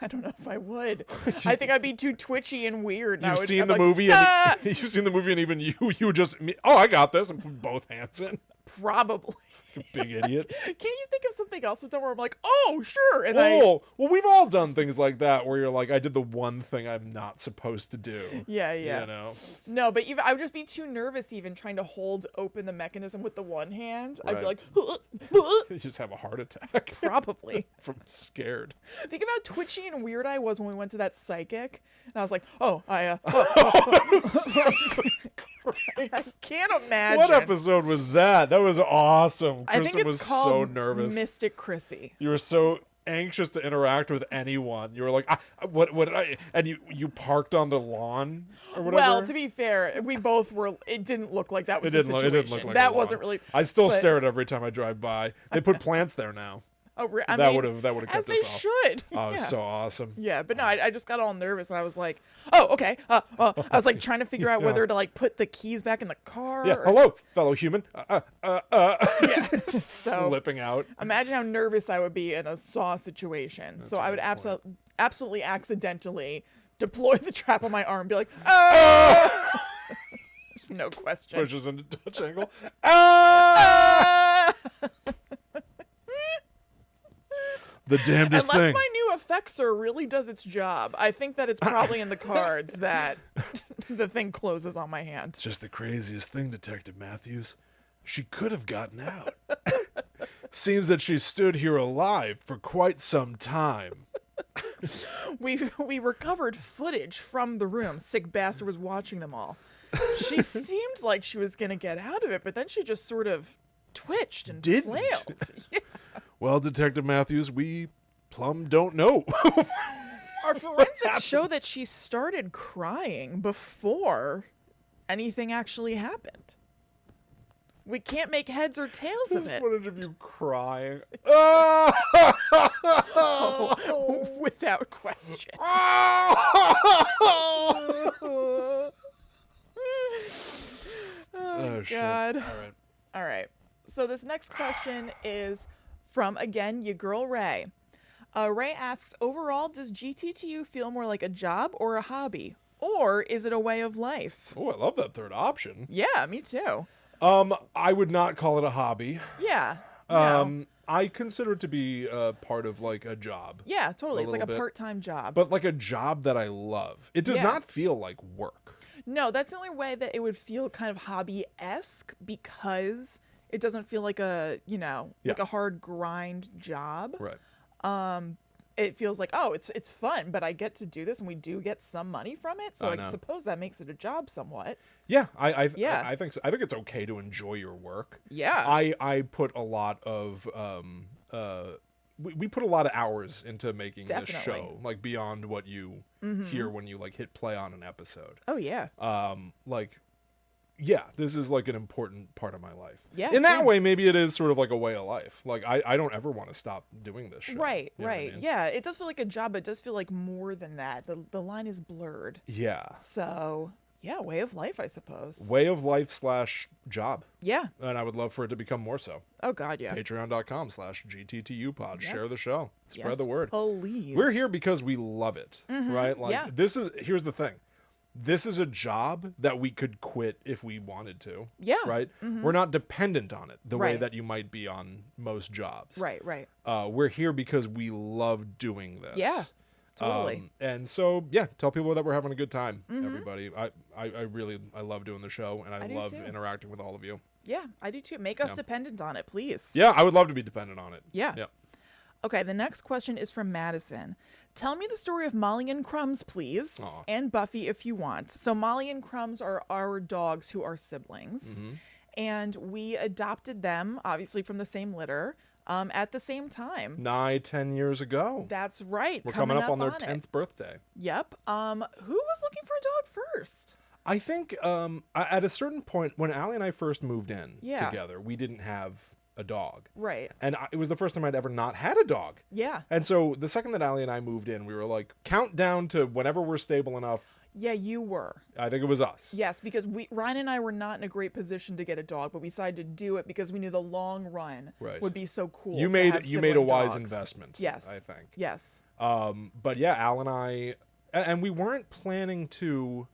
I don't know if I would. I think I'd be too twitchy and weird. You've seen the movie, and you've seen the movie, and even you just, oh, I got this, and put both hands in. Probably. You big idiot. Can't you think of something else where I'm like, oh, sure. And Well, we've all done things like that where you're like, I did the one thing I'm not supposed to do. Yeah. You know? No, but even I would just be too nervous even trying to hold open the mechanism with the one hand. I'd be Right. like, You just have a heart attack probably. from scared. Think of how twitchy and weird I was when we went to that psychic. And I was like, I can't imagine. What episode was that? That was awesome. I think Kristen it's was called so nervous. Mystic Chrissy. You were so anxious to interact with anyone. You were like, what did I? And you parked on the lawn or whatever. Well, to be fair, we both were. It didn't look like that was it didn't the look. situation. It didn't look like that a lawn. wasn't really. I still but- stare at it every time I drive by. They put plants there now. Oh, That would have as kept they us off. should. Oh, it yeah. was so awesome. Yeah, but no, I just got all nervous and I was like, oh, okay. I was like trying to figure out Yeah. whether to like put the keys back in the car. Yeah. or- Hello, fellow human. Yeah. So Flipping out. imagine how nervous I would be in a Saw situation. So a I would good absolutely accidentally deploy the trap on my arm and be like, ah! There's no question. Pushes into touch angle. Ah! The damnedest Unless thing. my new effexor really does its job, I think that it's probably in the cards that the thing closes on my hand. It's just the craziest thing, Detective Matthews. She could have gotten out. Seems that she stood here alive for quite some time. We recovered footage from the room. Sick bastard was watching them all. She seemed like she was gonna get out of it, but then she just sort of twitched and Didn't. flailed. Yeah. Well, Detective Matthews, we plumb don't know. Our forensics show that she started crying before anything actually happened. We can't make heads or tails of There's it. footage of you crying. Without question. Oh, shit. God. All right. All right. So this next question is from, again, your girl Ray. Ray asks, overall, does GTTU feel more like a job or a hobby? Or is it a way of life? Oh, I love that third option. Yeah, me too. I would not call it a hobby. Yeah. No. I consider it to be part of like a job. Yeah, totally. a It's like a little bit. part-time job. But like a job that I love. It does Yeah. not feel like work. No, that's the only way that it would feel kind of hobby-esque because it doesn't feel like a, like Yeah. a hard grind job. Right. It feels like, oh, it's fun, but I get to do this and we do get some money from it. So I I know. suppose that makes it a job somewhat. Yeah, Yeah. I think so. I think it's okay to enjoy your work. Yeah. I put a lot of we put a lot of hours into making this Definitely. show, like beyond what you hear when you like hit play on an episode. Oh yeah. Like, yeah, this is like an important part of my life. Yeah, In that same. way, maybe it is sort of like a way of life. Like, I don't ever want to stop doing this show. Right, You know what I right. mean? Yeah, it does feel like a job, but it does feel like more than that. The line is blurred. Yeah. So, yeah, way of life, I suppose. Way of life / job. Yeah. And I would love for it to become more so. Oh, God, yeah. Patreon.com/GTTUpod. Yes. Share the show. Spread Yes, the word. Please. We're here because we love it, right? Like, yeah. here's the thing. This is a job that we could quit if we wanted to. Yeah. Right? We're not dependent on it the way Right. that you might be on most jobs. Right, right. We're here because we love doing this. Yeah. Totally. And so, yeah, tell people that we're having a good time, everybody. I really love doing the show, and I do love too. interacting with all of you. Yeah, I do too. Make us Yeah. dependent on it, please. Yeah, I would love to be dependent on it. Yeah. Yeah. Okay, the next question is from Madison. Tell me the story of Molly and Crumbs, please, Aw. and Buffy if you want. So Molly and Crumbs are our dogs who are siblings, and we adopted them, obviously from the same litter, at the same time. 9-10 years ago. That's right. We're coming up on their it. 10th birthday. Yep. Who was looking for a dog first? I think at a certain point, when Allie and I first moved in Yeah. together, we didn't have a dog. Right. And it was the first time I'd ever not had a dog. Yeah. And so the second that Allie and I moved in, we were like, count down to whenever we're stable enough. Yeah, you were. I think it was us. Yes, because Ryan and I were not in a great position to get a dog, but we decided to do it because we knew the long run Right. would be so cool. You to made have a sibling wise dogs. investment. Yes. I think. Yes. But yeah, Al and I, and we weren't planning to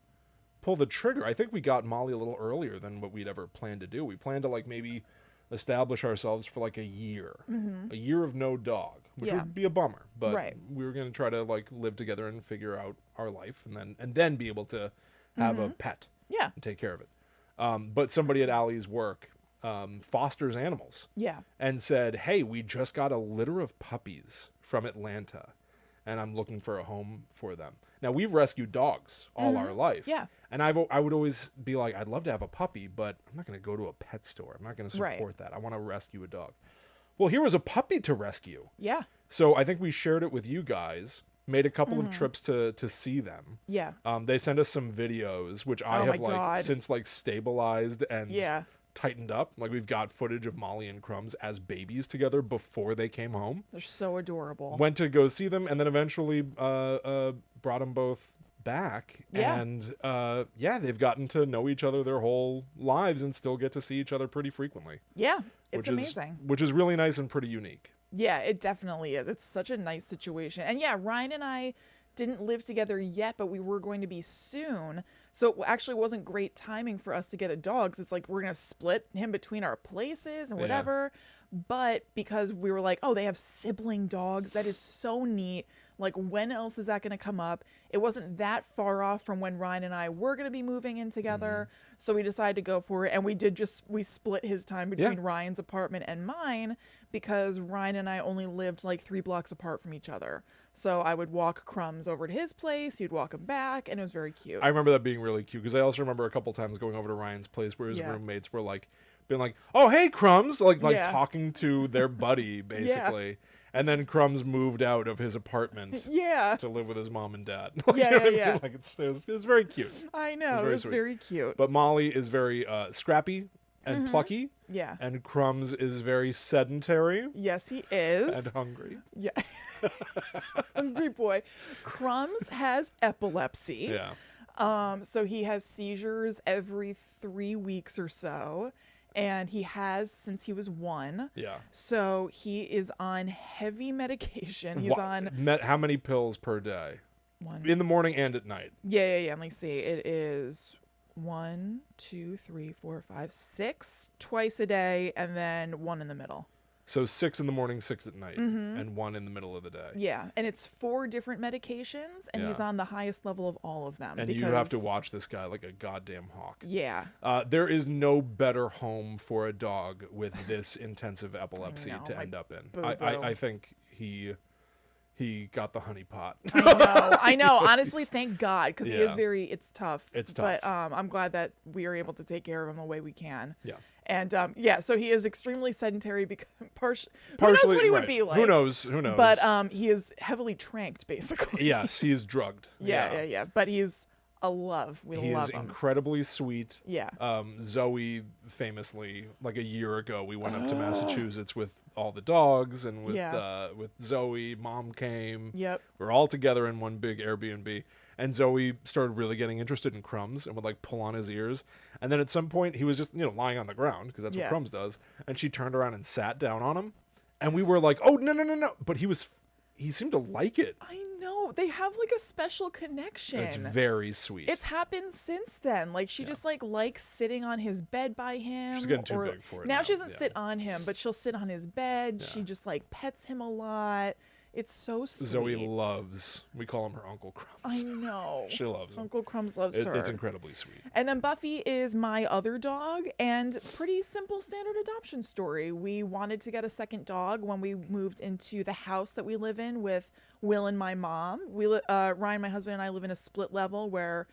pull the trigger. I think we got Molly a little earlier than what we'd ever planned to do. We planned to like maybe establish ourselves for like a year of no dog, which Yeah. would be a bummer. But Right. we were going to try to like live together and figure out our life, and then be able to have a pet Yeah. and take care of it. But somebody at Allie's work fosters animals. Yeah. And said, hey, we just got a litter of puppies from Atlanta, and I'm looking for a home for them. Now, we've rescued dogs all our life. Yeah. And I would always be like, I'd love to have a puppy, but I'm not going to go to a pet store. I'm not going to support Right. that. I want to rescue a dog. Well, here was a puppy to rescue. Yeah. So I think we shared it with you guys, made a couple of trips to see them. Yeah. They sent us some videos, which I Oh have my God. since stabilized and Yeah. tightened up. Like, we've got footage of Molly and Crumbs as babies together before they came home. They're so adorable. Went to go see them, and then eventually brought them both back. Yeah. And they've gotten to know each other their whole lives and still get to see each other pretty frequently. Yeah. It's which amazing. which is really nice and pretty unique. Yeah, it definitely is. It's such a nice situation. And yeah, Ryan and I didn't live together yet, but we were going to be soon. So it actually wasn't great timing for us to get a dog. 'Cause it's like we're going to split him between our places and Yeah. whatever. But because we were like, oh, they have sibling dogs. That is so neat. Like, when else is that going to come up? It wasn't that far off from when Ryan and I were going to be moving in together. So we decided to go for it. And we split his time between Ryan's apartment and mine because Ryan and I only lived like 3 blocks apart from each other. So I would walk Crumbs over to his place. He'd walk him back. And it was very cute. I remember that being really cute because I also remember a couple times going over to Ryan's place where his Yeah. roommates were like, being like, "Oh, hey, Crumbs," like Yeah. talking to their buddy basically. And then Crumbs moved out of his apartment Yeah. to live with his mom and dad. Yeah, You know what I mean? yeah. Like, it was very cute. I know. It very was sweet. very cute. But Molly is very scrappy and plucky, Yeah. and Crumbs is very sedentary Yes, he is. and hungry. Yeah. Hungry boy. Crumbs has epilepsy. Yeah. So he has seizures every 3 weeks or so. And he has since he was 1. Yeah. So he is on heavy medication. He's on How many pills per day? 1. In the morning and at night. Yeah. Let me see. It is 1, 2, 3, 4, 5, 6 twice a day, and then 1 in the middle. So 6 in the morning, 6 at night, and 1 in the middle of the day. Yeah, and it's 4 different medications, and he's Yeah. on the highest level of all of them. And you have to watch this guy like a goddamn hawk. Yeah. There is no better home for a dog with this intensive epilepsy know, to my end up in. boo-boo. I think he got the honey pot. I know. Honestly, thank God, because Yeah. it's tough. It's But tough. I'm glad that we are able to take care of him the way we can. Yeah. And yeah, so he is extremely sedentary because who knows Partially, what he would right. be like? Who knows? Who knows? But he is heavily tranked, basically. Yes, he is drugged. Yeah. But he's a love. We He love is him. incredibly sweet. Yeah. Zoe famously, like a year ago, we went up to Massachusetts with all the dogs and with Zoe. Mom came. Yep. We were all together in one big Airbnb. And Zoe started really getting interested in Crumbs and would like pull on his ears. And then at some point he was just, lying on the ground because that's what Crumbs does. And she turned around and sat down on him. And we were like, oh, no. But he seemed to like it. I know. They have like a special connection. It's very sweet. It's happened since then. Like she just likes sitting on his bed by him. She's getting too big for it now. now. She doesn't sit on him, but she'll sit on his bed. Yeah. She just like pets him a lot. It's so sweet. Zoe loves. We call him her Uncle Crumbs. I know. She loves him. Uncle Crumbs loves her. It's incredibly sweet. And then Buffy is my other dog, and pretty simple standard adoption story. We wanted to get a second dog when we moved into the house that we live in with Will and my mom. Ryan, my husband, and I live in a split level where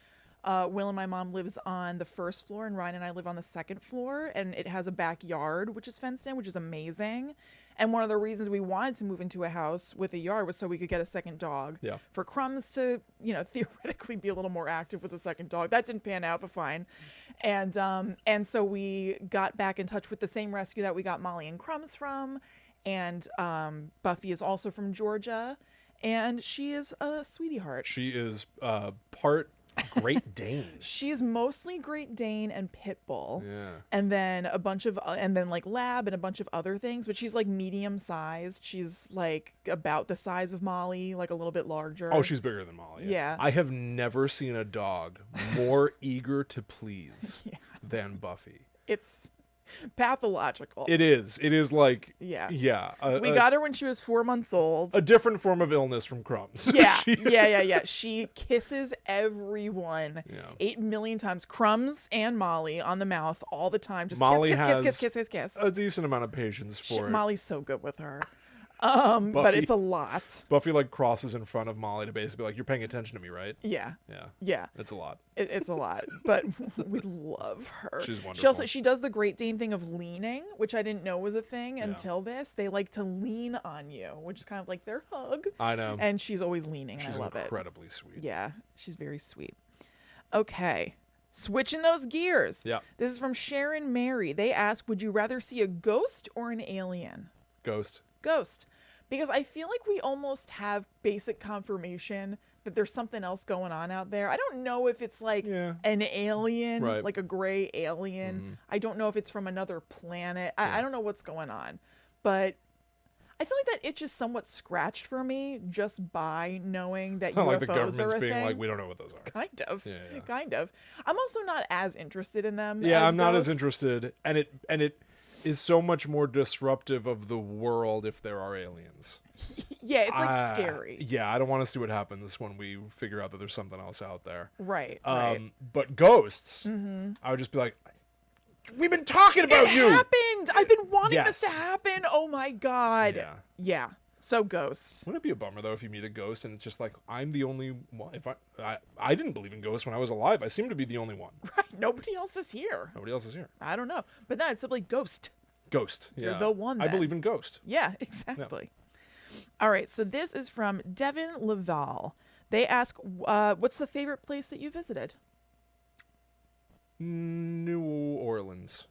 Will and my mom lives on the first floor, and Ryan and I live on the second floor, and it has a backyard, which is fenced in, which is amazing. And one of the reasons we wanted to move into a house with a yard was so we could get a second dog. Yeah. For Crumbs to, theoretically be a little more active with a second dog. That didn't pan out, but fine. And so we got back in touch with the same rescue that we got Molly and Crumbs from. And Buffy is also from Georgia. And she is a sweetie heart. She is part Great Dane. She's mostly Great Dane and Pit Bull. Yeah. And then like Lab and a bunch of other things, but she's like medium sized. She's like about the size of Molly, like a little bit larger. Oh, she's bigger than Molly. Yeah. I have never seen a dog more eager to please than Buffy. It's pathological. It is. It is like, Yeah. Yeah. We got her when she was 4 months old. A different form of illness from Crumbs. Yeah. Yeah. She kisses everyone 8 million times. Crumbs and Molly on the mouth all the time. Just Molly kiss. a decent amount of patience for it. Molly's so good with her. But it's a lot. Buffy like crosses in front of Molly to basically be like, you're paying attention to me, right? Yeah. Yeah. It's a lot. It's a lot, but we love her. She's wonderful. She does the Great Dane thing of leaning, which I didn't know was a thing until this. They like to lean on you, which is kind of like their hug. I know. And she's always leaning, and I love it. She's incredibly sweet. Yeah, she's very sweet. Okay. Switching those gears. Yeah. This is from Sharon Mary. They ask, would you rather see a ghost or an alien? Ghost. Because I feel like we almost have basic confirmation that there's something else going on out there. I don't know if it's like an alien, like a gray alien. Mm-hmm. I don't know if it's from another planet. I don't know what's going on. But I feel like that itch is somewhat scratched for me just by knowing that UFOs like the are government's a being thing. like, we don't know what those are. Kind of. I'm also not as interested in them. Yeah, as I'm not as ghosts. interested. And it is so much more disruptive of the world if there are aliens. Yeah, it's like scary. Yeah, I don't want to see what happens when we figure out that there's something else out there. Right. But ghosts, I would just be like, we've been talking about you. It happened. I've been wanting this to happen. Oh my God. Yeah. So ghosts. Wouldn't it be a bummer though if you meet a ghost and it's just like, I'm the only one? If I didn't believe in ghosts when I was alive. I seem to be the only one. Right. Nobody else is here. I don't know. But then it's simply ghost. Ghost. Yeah. You're the one. I believe in ghost. Yeah, exactly. All right. So this is from Devin Laval. They ask, what's the favorite place that you visited? New Orleans.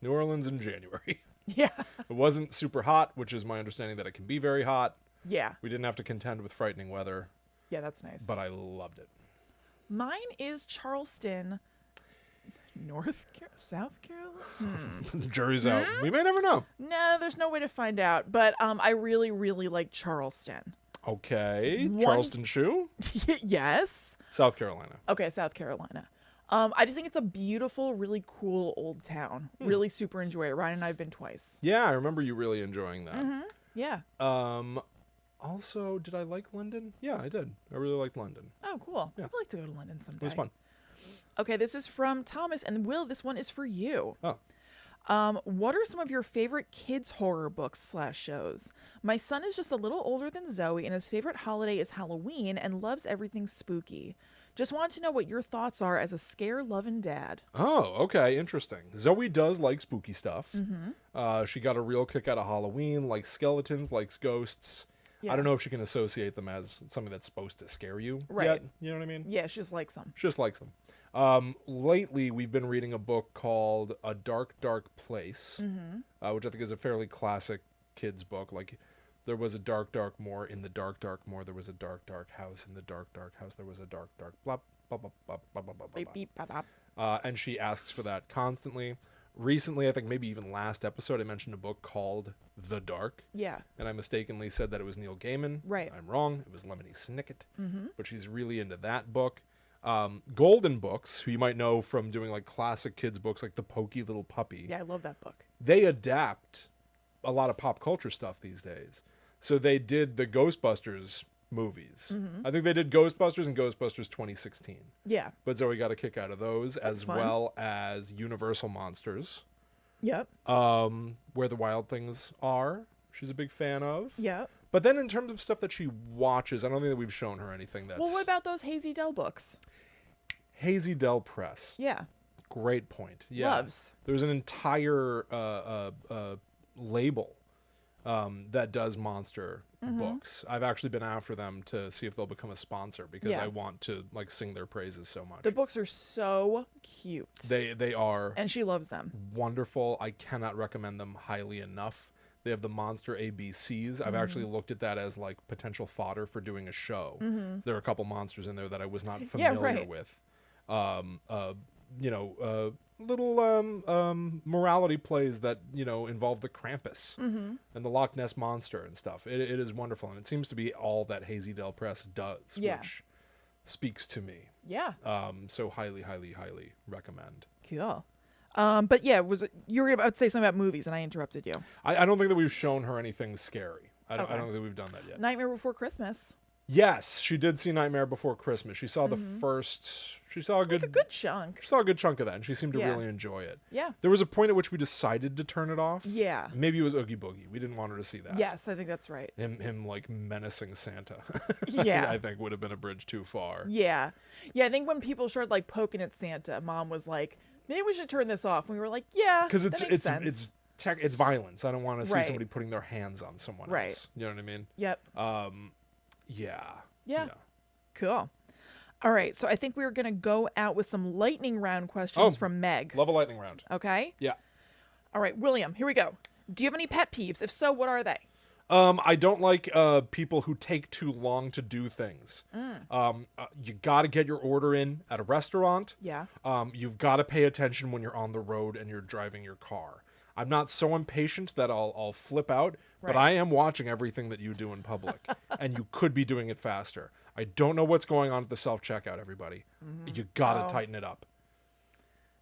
New Orleans in January. Yeah. It wasn't super hot, which is my understanding that it can be very hot. Yeah. We didn't have to contend with frightening weather. Yeah, that's nice. But I loved it. Mine is Charleston, South Carolina? The jury's out. We may never know. No, there's no way to find out. But I really, really like Charleston. Okay. Charleston Shoe? Yes. South Carolina. Okay, South Carolina. I just think it's a beautiful, really cool old town. Really super enjoy it. Ryan and I have been twice. Yeah, I remember you really enjoying that. Mm-hmm. Yeah. Also, did I like London? Yeah, I did. I really liked London. Oh, cool. Yeah. I'd like to go to London someday. It was fun. Okay, this is from Thomas. And Will, this one is for you. Oh. What are some of your favorite kids' horror books / shows? My son is just a little older than Zoe, and his favorite holiday is Halloween and loves everything spooky. Just want to know what your thoughts are as a scare-loving dad. Oh, okay, interesting. Zoe does like spooky stuff. She got a real kick out of Halloween, likes skeletons, likes ghosts. I Yeah. don't know if she can associate them as something that's supposed to scare you Right. yet. You know what I mean? Yeah, she just likes them. She just likes them. Lately, we've been reading a book called A Dark, Dark Place, which I think is a fairly classic kids book. Like, there was a dark, dark moor. In the dark, dark moor, there was a dark, dark house. In the dark, dark house, there was a dark, dark blah, blah, blah, blah, blah, blah, blah, Beep, blah. beep, bop, bop. And she asks for that constantly. Recently, I think maybe even last episode, I mentioned a book called The Dark. Yeah. And I mistakenly said that it was Neil Gaiman. Right. I'm wrong. It was Lemony Snicket. But she's really into that book. Golden Books, who you might know from doing like classic kids books like The Pokey Little Puppy. Yeah, I love that book. They adapt a lot of pop culture stuff these days. So they did the Ghostbusters movies. I think they did Ghostbusters and Ghostbusters 2016. Yeah. But Zoe got a kick out of those, as fun. well as Universal Monsters, Yep. Where the Wild Things Are. She's a big fan of. Yep. But then in terms of stuff that she watches, I don't think that we've shown her anything that's... Well, what about those Hazy Dell books? Hazy Dell Press. Yeah. Great point. Yeah. Loves. There's an entire label that does monster books. I've actually been after them to see if they'll become a sponsor because Yeah. I want to like sing their praises so much. The books are so cute. They are And she loves them. wonderful. I cannot recommend them highly enough. They have the monster ABCs. I've actually looked at that as like potential fodder for doing a show. There are a couple monsters in there that I was not familiar right. with. Little morality plays that involve the Krampus and the Loch Ness monster and stuff. It is wonderful, and it seems to be all that Hazy Dell Press does, Yeah. which speaks to me. Yeah. So highly, highly, highly recommend. Cool. But yeah, you were about to say something about movies, and I interrupted you. I don't think that we've shown her anything scary. I don't Okay. think that we've done that yet. Nightmare Before Christmas. Yes, she did see Nightmare Before Christmas. She saw the first. She saw a good. Like a good chunk. She saw a good chunk of that, and she seemed to Yeah. really enjoy it. Yeah. There was a point at which we decided to turn it off. Yeah. Maybe it was Oogie Boogie. We didn't want her to see that. Yes, I think that's right. Him like menacing Santa. Yeah. I think would have been a bridge too far. Yeah. Yeah, I think when people started like poking at Santa, Mom was like, maybe we should turn this off. And we were like, yeah, Because that makes sense. it's violence. I don't want to see Right. somebody putting their hands on someone Right. else. You know what I mean? Yep. Yeah. Yeah. Cool. All right, so I think we were going to go out with some lightning round questions Oh. from Meg. Love a lightning round. Okay? Yeah. All right, William, here we go. Do you have any pet peeves? If so, what are they? I don't like people who take too long to do things. You got to get your order in at a restaurant. Yeah. You've got to pay attention when you're on the road and you're driving your car. I'm not so impatient that I'll flip out, but Right. I am watching everything that you do in public, and you could be doing it faster. I don't know what's going on at the self-checkout, everybody. You got to Oh. tighten it up.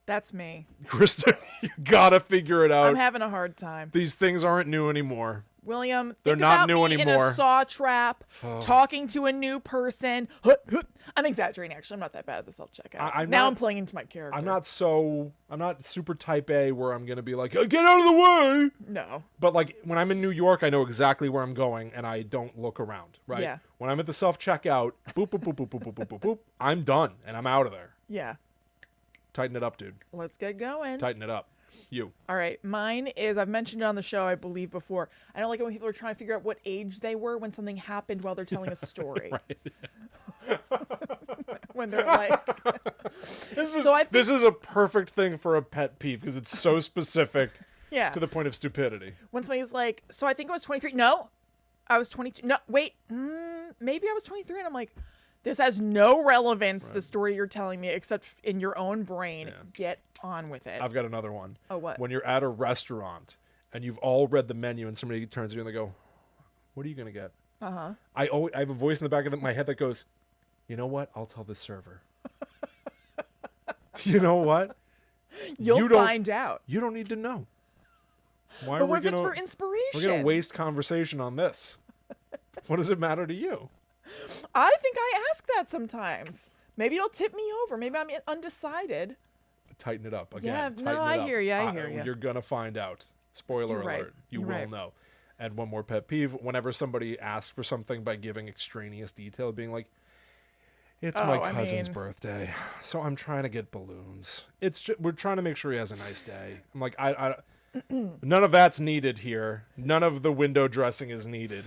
That's me. Kristen, you got to figure it out. I'm having a hard time. These things aren't new anymore. William, They're think not about new me in anymore. a saw trap, talking to a new person. I'm exaggerating, actually. I'm not that bad at the self-checkout. I'm now not- I'm playing into my character. I'm not super type A where I'm going to be like, get out of the way. No. But like when I'm in New York, I know exactly where I'm going and I don't look around, right? Yeah. When I'm at the self-checkout, boop, boop, boop, boop, boop, boop, boop, boop, boop, I'm done and I'm out of there. Yeah. Tighten it up, dude. Let's get going. Tighten it up. You. All right. Mine is, I've mentioned it on the show, I believe, before. I don't like it when people are trying to figure out what age they were when something happened while they're telling a story. When they're like, This is a perfect thing for a pet peeve because it's so specific yeah. to the point of stupidity. When somebody's like, so I think I was 23. No, I was 22. No, wait, maybe I was 23. And I'm like, this has no relevance to the story you're telling me except in your own brain. Yeah. Get on with it. I've got another one. Oh, what? When you're at a restaurant and you've all read the menu and somebody turns to you and they go, what are you going to get? Uh-huh. I have a voice in the back of my head that goes, you know what? I'll tell the server. You know what? You'll You don't- find out. You don't need to know. Why But are we what if gonna, it's for inspiration? We're going to waste conversation on this. What does it matter to you? I think I ask that sometimes. Maybe it'll tip me over. Maybe I'm undecided. Tighten it up again. Yeah, tighten no, it I up. hear you, I hear you. You're going to find out. Spoiler You're right, alert. You you're will right. know. And one more pet peeve, whenever somebody asks for something by giving extraneous detail, being like, It's Oh, my I cousin's mean- birthday, so I'm trying to get balloons. We're trying to make sure he has a nice day. I'm like, I none of that's needed here. None of the window dressing is needed.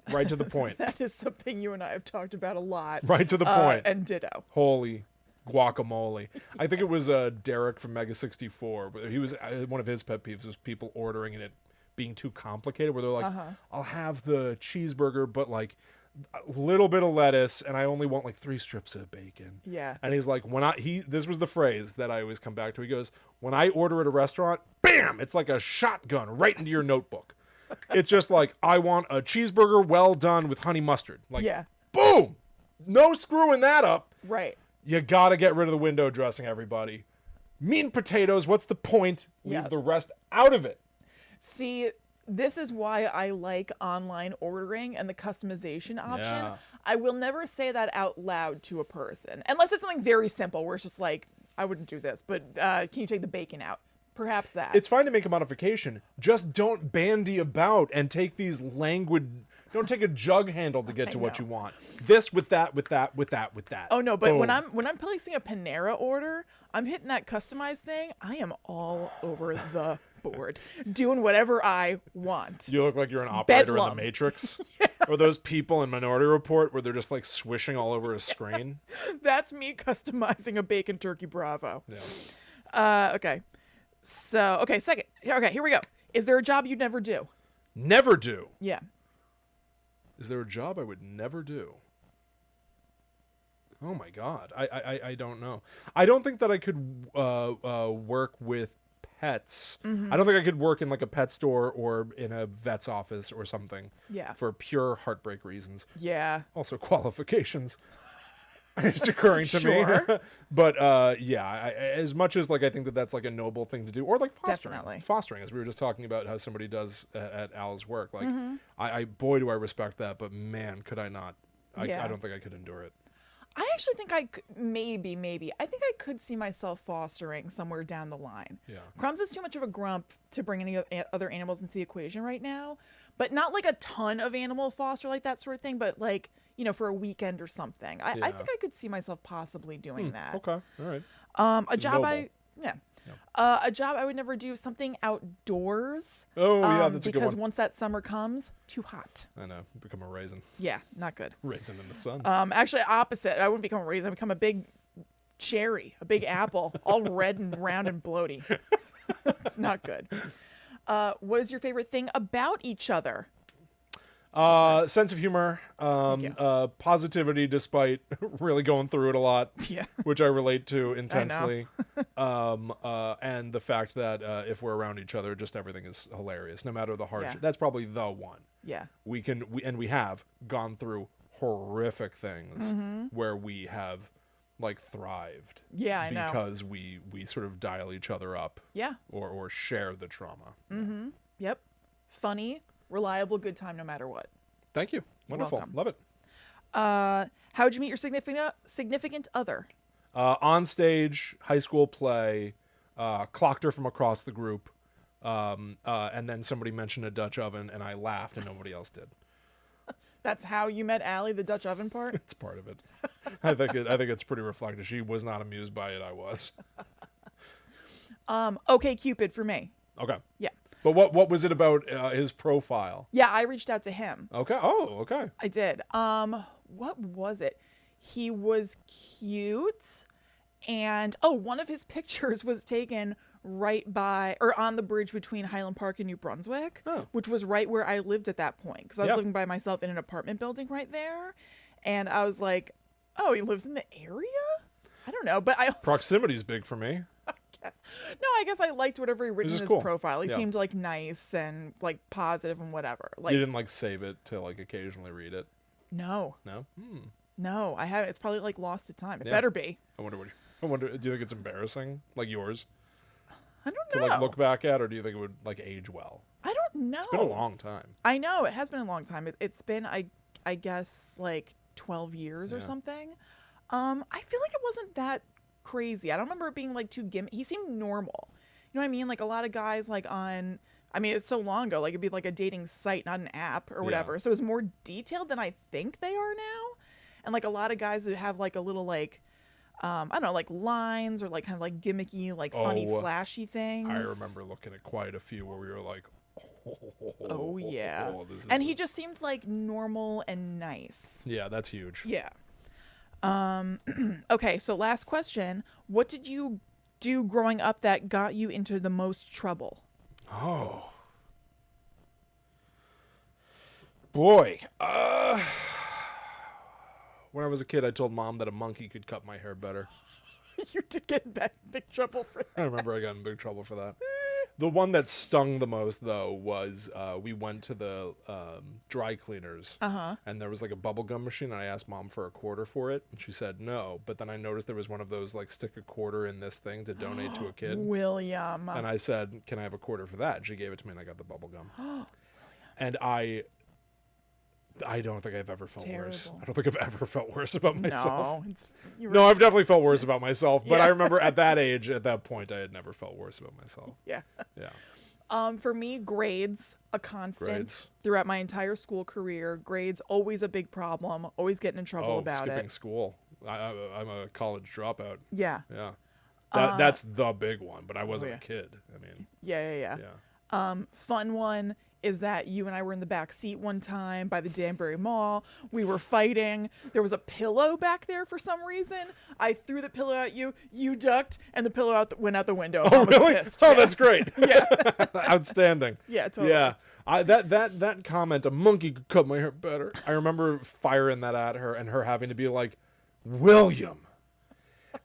Right to the point. That is something you and I have talked about a lot. Right to the point. And ditto. Holy guacamole. I think it was Derek from Mega 64. But he was one of his pet peeves was people ordering and it being too complicated, where they're like, I'll have the cheeseburger, but like a little bit of lettuce, and I only want like 3 strips of bacon. Yeah. And he's like, this was the phrase that I always come back to. He goes, when I order at a restaurant, bam, it's like a shotgun right into your notebook. It's just like, I want a cheeseburger well done with honey mustard. Like, Yeah. boom! No screwing that up. Right. You gotta get rid of the window dressing, everybody. Meat and potatoes, what's the point? Leave Yeah. the rest out of it. See, this is why I like online ordering and the customization option. Yeah. I will never say that out loud to a person, unless it's something very simple where it's just like, I wouldn't do this, but can you take the bacon out? Perhaps that. It's fine to make a modification. Just don't bandy about and take these languid. Don't take a jug handle to get to what know. you want. This with that, with that, with that, with that. Oh no, but Boom. when I'm placing a Panera order, I'm hitting that customized thing. I am all over the board, doing whatever I want. You look like you're an operator in the Bedlam. Matrix. Or those people in Minority Report where they're just like swishing all over a screen. That's me customizing a bacon turkey Bravo. Yeah. Okay. So, second. Okay, here we go. Is there a job you'd never do? Never do. Yeah. Is there a job I would never do? Oh my God. I don't know. I don't think that I could work with pets. I don't think I could work in like a pet store or in a vet's office or something. Yeah. For pure heartbreak reasons. Yeah. Also qualifications. It's occurring to Sure. me. But yeah, as much as like I think that that's like a noble thing to do, or like fostering. Definitely. Fostering, as we were just talking about how somebody does at Al's work. Like, Mm-hmm. I boy do I respect that, but man, could I not. Yeah. I don't think I could endure it. I actually think maybe. I think I could see myself fostering somewhere down the line. Yeah. Crumbs is too much of a grump to bring any other animals into the equation right now, but not like a ton of animal foster, like that sort of thing, but like, for a weekend or something. I Yeah. think I could see myself possibly doing that. Okay. All right. A job noble. a job I would never do, something outdoors. Oh, yeah, that's a good because one. once that summer comes, too hot. I know. Become a raisin. Yeah, not good. Raisin in the sun. Actually, opposite. I wouldn't become a raisin. I'd become a big cherry, a big apple, all red and round and bloaty. It's not good. What is your favorite thing about each other? Sense of humor, you. positivity despite really going through it a lot, Yeah. which I relate to intensely. And the fact that if we're around each other, just everything is hilarious, no matter the hardship. Yeah. That's probably the one. Yeah. We have gone through horrific things where we have like thrived. Yeah, I know. Because we sort of dial each other up. Yeah. Or share the trauma. Yep. Funny, reliable, good time no matter what. Thank you. Wonderful. welcome. Love it. How'd you meet your significant other? On stage, high school play, clocked her from across the group, and then somebody mentioned a Dutch oven, and I laughed, and nobody else did. That's how you met Allie, the Dutch oven part? It's part of it. I think it's pretty reflective. She was not amused by it. I was. Okay, Cupid for me. Okay. Yeah. But what was it about his profile? Yeah, I reached out to him. Okay. Oh, okay. I did. What was it? He was cute, and one of his pictures was taken right by or on the bridge between Highland Park and New Brunswick, which was right where I lived at that point because I was living by myself in an apartment building right there, and I was like, oh, he lives in the area? I don't know, but I also Proximity's big for me. I guess I liked whatever he written in his cool. profile. He Yeah. seemed like nice and like positive and whatever. Like You didn't like save it to like occasionally read it. no, No. I haven't. It's probably like lost to time. It Yeah. better be. I wonder. Do you think it's embarrassing, like yours, I don't to know. like look back at, or do you think it would like age well? I don't know. It's been a long time. I know it has been a long time. It's been I guess like 12 years or Yeah. something. I feel like it wasn't that crazy. I don't remember it being like too gimmick. He seemed normal. You know what I mean? Like a lot of guys like on. I mean, it's so long ago. Like it'd be like a dating site, not an app or whatever. Yeah. So it was more detailed than I think they are now. And like a lot of guys would have like a little like, I don't know, like lines or like kind of like gimmicky, like funny, flashy things. I remember looking at quite a few where we were like, oh yeah. This is And he just seemed like normal and nice. Yeah, that's huge. Yeah. Okay, so last question. What did you do growing up that got you into the most trouble? Oh. Boy. When I was a kid, I told Mom that a monkey could cut my hair better. You did get in big trouble for that. I remember I got in big trouble for that. The one that stung the most, though, was we went to the dry cleaners, and there was like a bubble gum machine, and I asked Mom for a quarter for it, and she said no. But then I noticed there was one of those like stick a quarter in this thing to donate to a kid. William. And I said, "Can I have a quarter for that?" And she gave it to me, and I got the bubble gum. And I don't think I've ever felt worse. I don't think I've ever felt worse about myself. No, I've definitely felt worse about myself. But I remember at that age, at that point, I had never felt worse about myself. Yeah. Yeah. For me, grades, a constant throughout my entire school career. Grades, always a big problem. Always getting in trouble about it. Skipping school. I'm a college dropout. Yeah. Yeah. That's the big one, but I wasn't a kid. I mean. Yeah. Fun one is that you and I were in the back seat one time by the Danbury Mall. We were fighting. There was a pillow back there for some reason. I threw the pillow at you. You ducked, and the pillow went out the window. Oh, really? Oh, that's great. Yeah. Outstanding. Yeah, totally. Yeah. That comment, a monkey could cut my hair better. I remember firing that at her and her having to be like, William.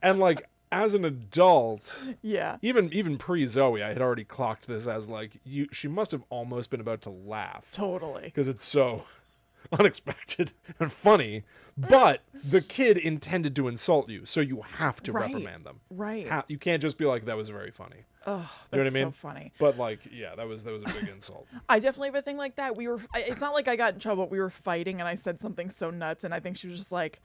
And like, as an adult, even pre-Zoe, I had already clocked this as like, she must have almost been about to laugh. Totally. Because it's so unexpected and funny. But the kid intended to insult you, so you have to reprimand them. Right. You can't just be like, that was very funny. Oh, you know what I mean? So funny. But like, yeah, that was a big insult. I definitely have a thing like that. It's not like I got in trouble. We were fighting and I said something so nuts, and I think she was just like,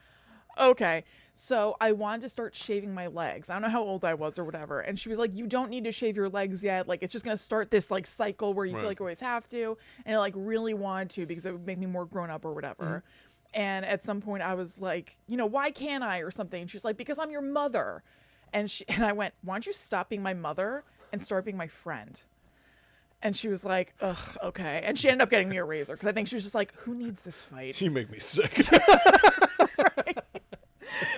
okay. So I wanted to start shaving my legs. I don't know how old I was or whatever. And she was like, you don't need to shave your legs yet. Like, it's just going to start this like cycle where you feel like you always have to. And I like really wanted to because it would make me more grown up or whatever. And at some point I was like, why can't I or something? And she's like, because I'm your mother. And I went, why don't you stop being my mother and start being my friend? And she was like, ugh, okay. And she ended up getting me a razor because I think she was just like, who needs this fight? You make me sick. Right?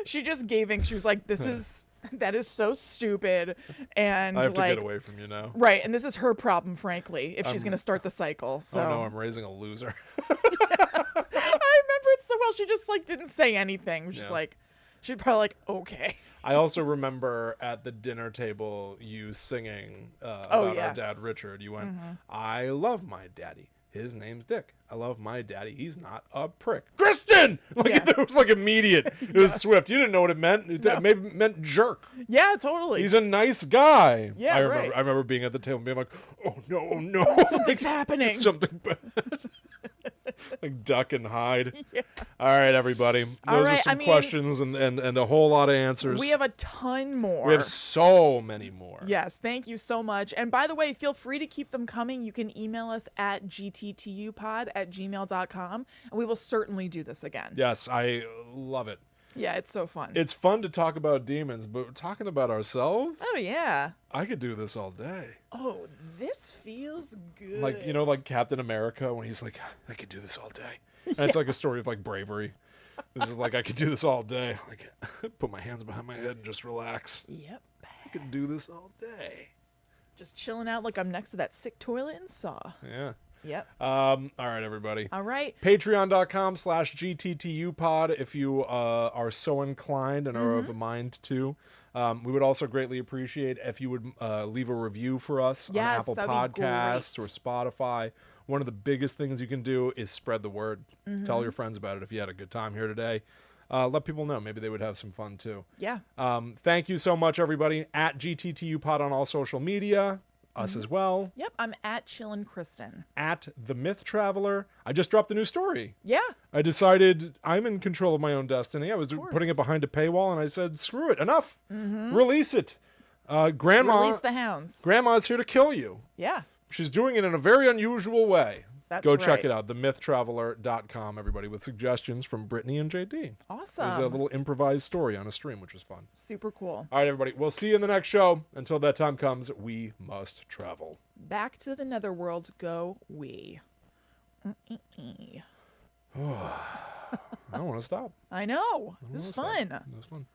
She just gave in. She was like, that is so stupid. And I have to get away from you now. Right. And this is her problem, frankly, if she's going to start the cycle. So. Oh, no, I'm raising a loser. I remember it so well. She just like didn't say anything. She's like, she'd probably like, okay. I also remember at the dinner table you singing about our dad, Richard. You went, I love my daddy. His name's Dick. I love my daddy. He's not a prick. Kristen! It was like immediate. It was swift. You didn't know what it meant. It maybe meant jerk. Yeah, totally. He's a nice guy. Yeah, I remember being at the table and being like, oh no. Something's happening. Something bad. Like duck and hide. Yeah. All right, everybody. Those are some questions and a whole lot of answers. We have a ton more. We have so many more. Yes, thank you so much. And by the way, feel free to keep them coming. You can email us at gttupod@gmail.com, and we will certainly do this again. Yes, I love it. Yeah, it's so fun. It's fun to talk about demons, but talking about ourselves? Oh, yeah. I could do this all day. Oh, this feels good. Like, like Captain America when he's like, I could do this all day. And it's like a story of like bravery. This is like, I could do this all day. Like, put my hands behind my head and just relax. Yep. I could do this all day. Just chilling out like I'm next to that sick toilet and Saw. Yeah. Yep. All right, everybody. All right. Patreon.com/GTTUpod if you are so inclined and are of a mind to. We would also greatly appreciate if you would leave a review for us on Apple Podcasts or Spotify. One of the biggest things you can do is spread the word. Tell your friends about it if you had a good time here today. Let people know. Maybe they would have some fun too. Yeah. Thank you so much, everybody. At GTTUpod on all social media. Us as well. Yep, I'm at Chillin' Kristen. At The Myth Traveler. I just dropped a new story. Yeah. I decided I'm in control of my own destiny. I was putting it behind a paywall, and I said, screw it, enough. Release it. Grandma. Release the hounds. Grandma's here to kill you. Yeah. She's doing it in a very unusual way. That's Go right. check it out. TheMythTraveler.com, everybody, with suggestions from Brittany and JD. Awesome. It was a little improvised story on a stream, which was fun. Super cool. All right, everybody. We'll see you in the next show. Until that time comes, we must travel. Back to the netherworld go we. I don't want to stop. I know. It was fun. It was fun.